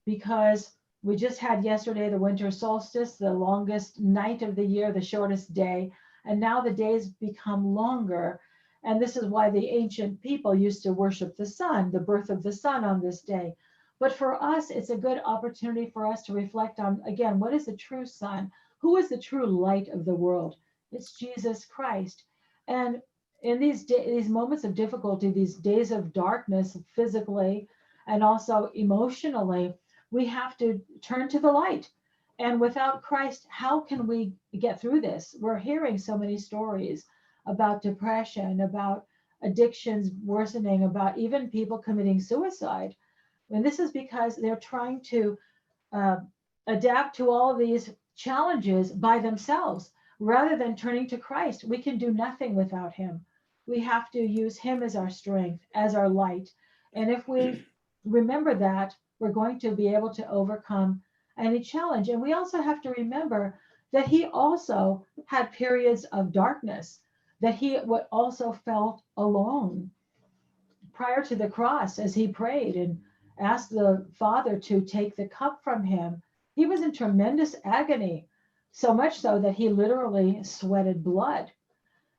Speaker 3: Because we just had yesterday the winter solstice, the longest night of the year, the shortest day, and now the days become longer. And this is why the ancient people used to worship the sun, the birth of the sun on this day. But for us, it's a good opportunity for us to reflect on, again, what is the true sun? Who is the true light of the world? It's Jesus Christ. And in these moments of difficulty, these days of darkness, physically and also emotionally, we have to turn to the light. And without Christ, how can we get through this? We're hearing so many stories about depression, about addictions worsening, about even people committing suicide. And this is because they're trying to adapt to all of these challenges by themselves rather than turning to Christ. We can do nothing without him. We have to use him as our strength, as our light. And if we remember that, we're going to be able to overcome any challenge. And we also have to remember that he also had periods of darkness, that he also felt alone prior to the cross as he prayed and asked the Father to take the cup from him. He was in tremendous agony, so much so that he literally sweated blood.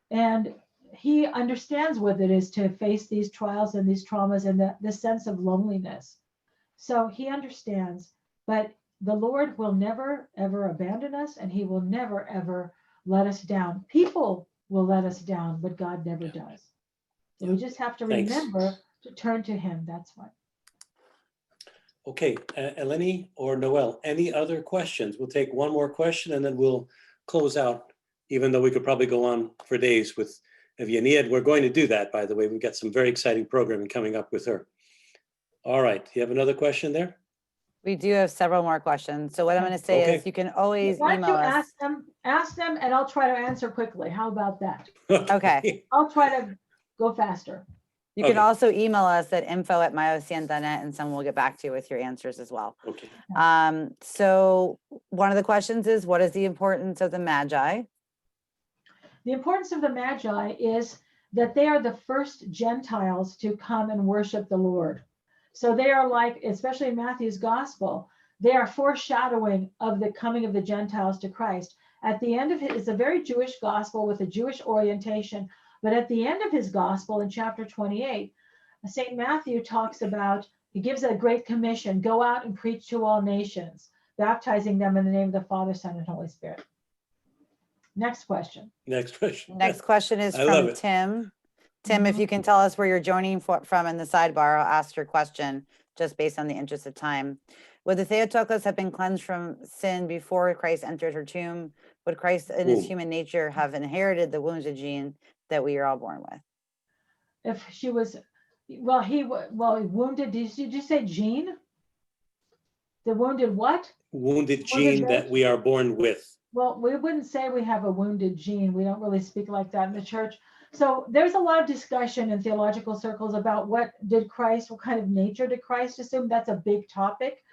Speaker 3: And he understands what it is to face these trials and these traumas and the sense of loneliness. So he understands, but the Lord will never, ever abandon us, and he will never, ever let us down. People will let us down, but God never does. So we just have to remember to turn to him. That's why.
Speaker 1: Okay, Eleni or Noel, any other questions? We'll take one more question and then we'll close out, even though we could probably go on for days with Eugenia. We're going to do that, by the way. We've got some very exciting programming coming up with her. All right, you have another question there?
Speaker 2: We do have several more questions. So what I'm going to say is you can always email us.
Speaker 3: Ask them and I'll try to answer quickly. How about that?
Speaker 2: Okay.
Speaker 3: I'll try to go faster.
Speaker 2: You can also email us at info@myocn.net and someone will get back to you with your answers as well.
Speaker 1: Okay.
Speaker 2: So one of the questions is, what is the importance of the Magi?
Speaker 3: The importance of the Magi is that they are the first Gentiles to come and worship the Lord. So they are like, especially in Matthew's gospel, they are foreshadowing of the coming of the Gentiles to Christ. At the end of it, it's a very Jewish gospel with a Jewish orientation. But at the end of his gospel in chapter 28, St. Matthew talks about, he gives a great commission, go out and preach to all nations, baptizing them in the name of the Father, Son, and Holy Spirit. Next question.
Speaker 1: Next question.
Speaker 2: Next question is
Speaker 1: I love
Speaker 2: from
Speaker 1: it.
Speaker 2: Tim. Tim, if
Speaker 3: Mhm.
Speaker 2: you can tell us where you're joining from in the sidebar, I'll ask your question just based on the interest of time. Would the Theotokos have been cleansed from sin before Christ entered her tomb? Would Christ in his
Speaker 1: Ooh.
Speaker 2: human nature have inherited the wounded gene that we are all born with?
Speaker 3: If she was, well, he wounded. Did you say gene? The wounded what?
Speaker 1: Wounded gene that we are born with.
Speaker 3: Well, we wouldn't say we have a wounded gene. We don't really speak like that in the church. So there's a lot of discussion in theological circles about what kind of nature did Christ assume? That's a big topic.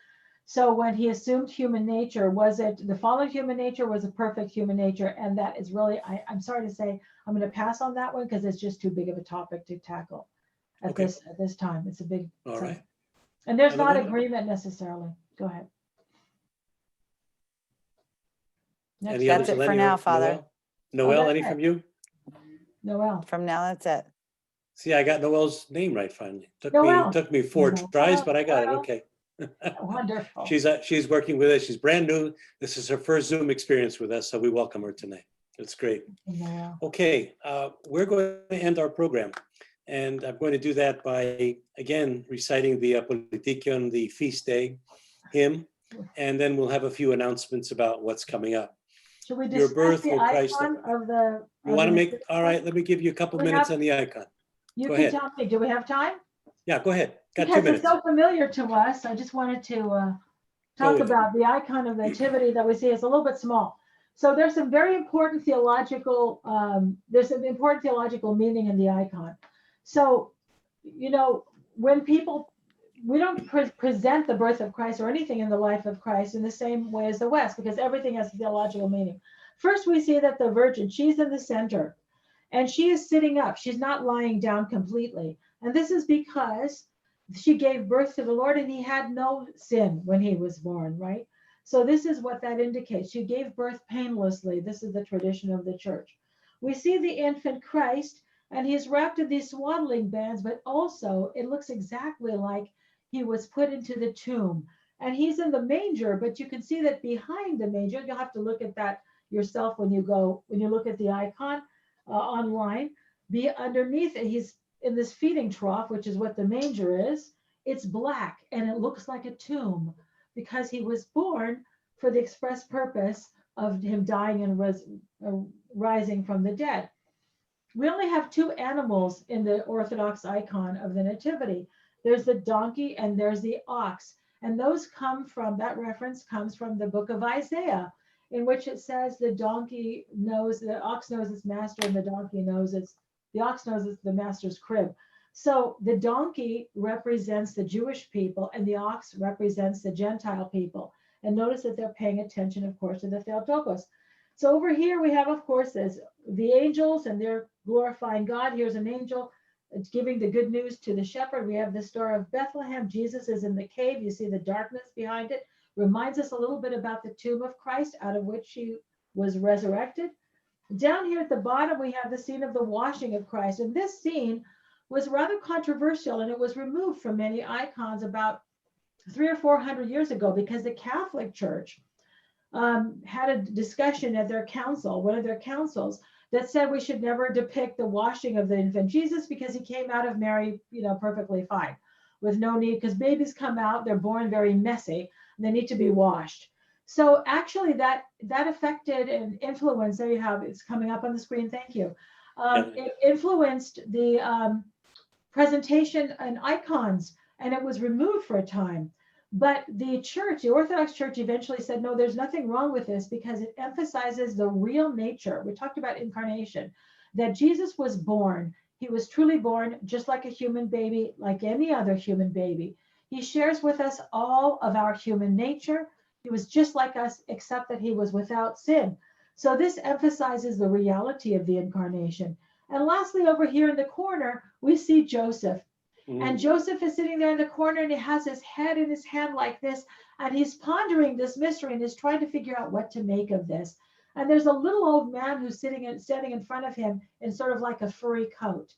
Speaker 3: So when he assumed human nature, was it the fallen human nature, was a perfect human nature? And that is really, I'm sorry to say, I'm going to pass on that one because it's just too big of a topic to tackle at
Speaker 1: Okay.
Speaker 3: this time. It's a big,
Speaker 1: All right.
Speaker 3: and there's
Speaker 1: Another
Speaker 3: not
Speaker 1: one?
Speaker 3: agreement necessarily. Go ahead. Next
Speaker 1: Any
Speaker 2: That's
Speaker 1: others,
Speaker 2: it for
Speaker 1: Lenny
Speaker 2: now,
Speaker 1: or
Speaker 2: Father.
Speaker 1: Noel,
Speaker 3: that's
Speaker 1: any
Speaker 3: it.
Speaker 1: from you?
Speaker 3: Noel.
Speaker 2: From now, that's it.
Speaker 1: See, I got Noel's name right finally.
Speaker 3: Noel.
Speaker 1: Took me 4
Speaker 3: Noel.
Speaker 1: tries, but I got it.
Speaker 3: Noel.
Speaker 1: Okay.
Speaker 3: Wonderful.
Speaker 1: She's working with us. She's brand new. This is her first Zoom experience with us, so we welcome her tonight. It's great.
Speaker 3: Noel.
Speaker 1: Okay, we're going to end our program, and I'm going to do that by again reciting the Politikion, the feast day hymn, and then we'll have a few announcements about what's coming up.
Speaker 3: Should we
Speaker 1: Your
Speaker 3: discuss
Speaker 1: birth,
Speaker 3: the
Speaker 1: O Christ.
Speaker 3: icon of the?
Speaker 1: You want to make? All right, let me give you a couple
Speaker 3: We
Speaker 1: minutes
Speaker 3: have-
Speaker 1: on the icon.
Speaker 3: You
Speaker 1: Go
Speaker 3: can
Speaker 1: ahead.
Speaker 3: tell me, do we have time?
Speaker 1: Yeah, go ahead. Got 2
Speaker 3: Because
Speaker 1: minutes.
Speaker 3: it's so familiar to us, I just wanted to talk
Speaker 1: with it.
Speaker 3: about the icon of nativity that we see. It's a little bit small. So there's some very important theological, meaning in the icon. So, when people, we don't present the birth of Christ or anything in the life of Christ in the same way as the West, because everything has theological meaning. First, we see that the Virgin, she's in the center, and she is sitting up. She's not lying down completely. And this is because she gave birth to the Lord, and he had no sin when he was born, right? So this is what that indicates. She gave birth painlessly. This is the tradition of the church. We see the infant Christ, and he's wrapped in these swaddling bands, but also it looks exactly like he was put into the tomb. And he's in the manger, but you can see that behind the manger, you'll have to look at that yourself when you look at the icon online. Be underneath it, he's in this feeding trough, which is what the manger is. It's black and it looks like a tomb because he was born for the express purpose of him dying and rising from the dead. We only have 2 animals in the Orthodox icon of the Nativity. There's the donkey and there's the ox. And that reference comes from the book of Isaiah, in which it says the ox knows its master, and the ox knows it's the master's crib. So the donkey represents the Jewish people and the ox represents the Gentile people. And notice that they're paying attention, of course, to the Theotokos. So over here we have, of course, the angels, and they're glorifying God. Here's an angel giving the good news to the shepherd. We have the Star of Bethlehem. Jesus is in the cave. You see the darkness behind it. Reminds us a little bit about the tomb of Christ, out of which he was resurrected. Down here at the bottom, we have the scene of the washing of Christ. And this scene was rather controversial, and it was removed from many icons about 300 or 400 years ago, because the Catholic Church had a discussion at one of their councils, that said we should never depict the washing of the infant Jesus, because he came out of Mary, perfectly fine, with no need, because babies come out, they're born very messy, and they need to be washed. So actually that affected and influenced, there you have, it's coming up on the screen, thank you. It influenced the presentation and icons, and it was removed for a time. But the Orthodox Church eventually said, no, there's nothing wrong with this, because it emphasizes the real nature. We talked about incarnation, that Jesus was born. He was truly born just like a human baby, like any other human baby. He shares with us all of our human nature. He was just like us, except that he was without sin. So this emphasizes the reality of the incarnation. And lastly, over here in the corner, we see Joseph. And Joseph is sitting there in the corner, and he has his head in his hand like this, and he's pondering this mystery and is trying to figure out what to make of this. And there's a little old man who's standing in front of him in sort of like a furry coat.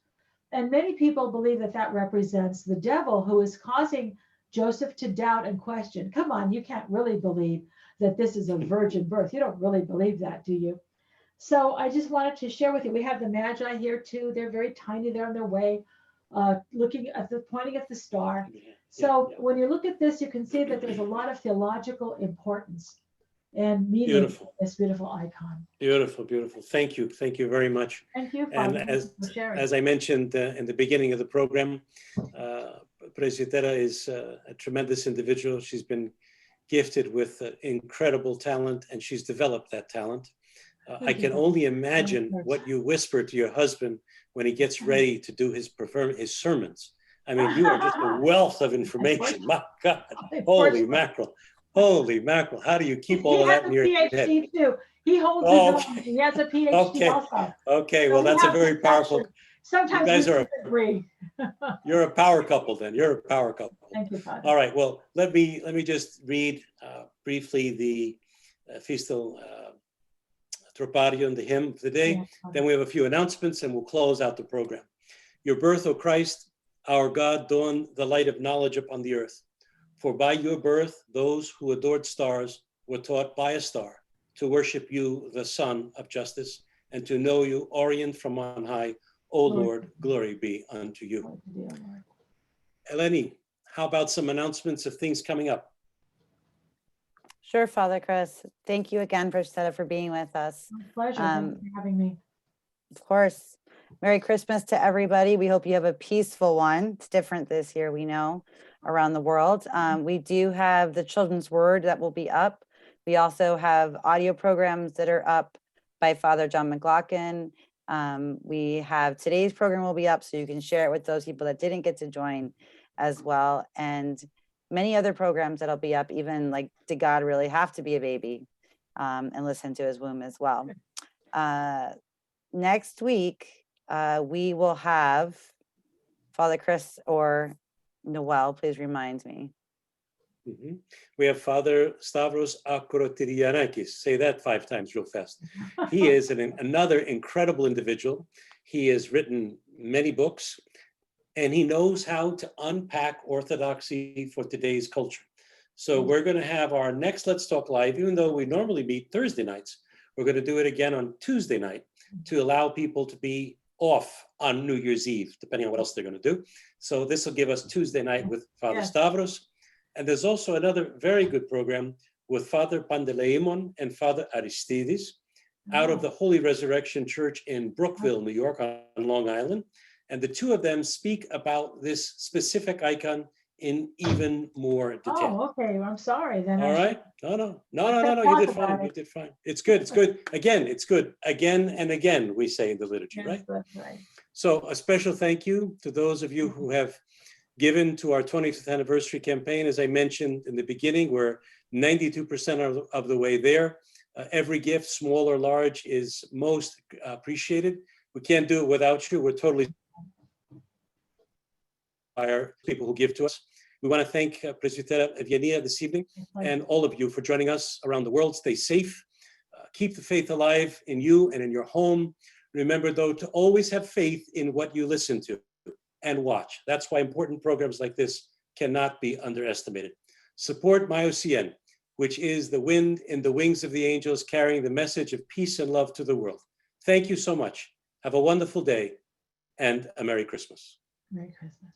Speaker 3: And many people believe that represents the devil, who is causing Joseph to doubt and question. Come on, you can't really believe that this is a virgin birth. You don't really believe that, do you? So I just wanted to share with you, we have the Magi here too. They're very tiny. They're on their way, pointing at the star. So when you look at this, you can see that there's a lot of theological importance and meaning in
Speaker 1: Beautiful.
Speaker 3: this beautiful icon.
Speaker 1: Beautiful, beautiful. Thank you very much.
Speaker 3: Thank you,
Speaker 1: And
Speaker 3: Father, for sharing.
Speaker 1: as I mentioned in the beginning of the program, Presbitera is a tremendous individual. She's been gifted with incredible talent, and she's developed that talent. I can only imagine what you whisper to your husband when he gets ready to do his sermons. I mean, you are just a wealth of information. My God, holy mackerel. Holy mackerel. How do you keep all of that in your head?
Speaker 3: PhD too. He holds his own. He has a PhD also.
Speaker 1: Okay,
Speaker 3: So
Speaker 1: well,
Speaker 3: we
Speaker 1: that's a
Speaker 3: have
Speaker 1: very powerful.
Speaker 3: discussion. Sometimes
Speaker 1: You guys
Speaker 3: we
Speaker 1: are
Speaker 3: disagree.
Speaker 1: You're a power couple then. You're a power couple.
Speaker 3: Thank you, Father.
Speaker 1: All right. Well, let me just read briefly the Fistel Troparion, the hymn of the day.
Speaker 3: Yeah,
Speaker 1: Then we have a few announcements and we'll close out the program. Your birth, O Christ, our God, dawned the light of knowledge upon the earth. For by your birth, those who adored stars were taught by a star to worship you, the Son of justice, and to know you, orient from on high. O Lord, glory be unto you. Eleni, how about some announcements of things coming up?
Speaker 2: Sure, Father Chris. Thank you again, Presbitera, for being with us.
Speaker 3: My pleasure. Thank you for having me.
Speaker 2: Of course. Merry Christmas to everybody. We hope you have a peaceful one. It's different this year, we know, around the world. We do have the Children's Word that will be up. We also have audio programs that are up by Father John McLaughlin. We have today's program will be up, so you can share it with those people that didn't get to join as well. And many other programs that'll be up, even like, did God really have to be a baby? And listen to his womb as well. Next week, we will have Father Chris or Noel, please remind me.
Speaker 1: We have Father Stavros Akrotirianakis. Say that 5 times real fast. He is another incredible individual. He has written many books, and he knows how to unpack orthodoxy for today's culture. So we're going to have our next Let's Talk Live, even though we normally meet Thursday nights, we're going to do it again on Tuesday night to allow people to be off on New Year's Eve, depending on what else they're going to do. So this will give us Tuesday night with Father Stavros. And there's also another very good program with Father Pandeleimon and Father Aristides out of the Holy Resurrection Church in Brookville, New York, on Long Island. And the two of them speak about this specific icon in even more detail.
Speaker 3: Oh, okay. I'm sorry. Then
Speaker 1: All right. No. You did fine. You did fine. It's good. It's good. Again, it's good. Again and again, we say in the liturgy, right?
Speaker 3: That's right.
Speaker 1: So a special thank you to those of you who have given to our 25th anniversary campaign. As I mentioned in the beginning, we're 92% of the way there. Every gift, small or large, is most appreciated. We can't do it without you. We're totally our people who give to us. We want to thank Presbitera Eugenia this evening and all of you for joining us around the world. Stay safe. Keep the faith alive in you and in your home. Remember, though, to always have faith in what you listen to and watch. That's why important programs like this cannot be underestimated. Support MyOCN, which is the wind in the wings of the angels carrying the message of peace and love to the world. Thank you so much. Have a wonderful day and a Merry Christmas.
Speaker 3: Merry Christmas.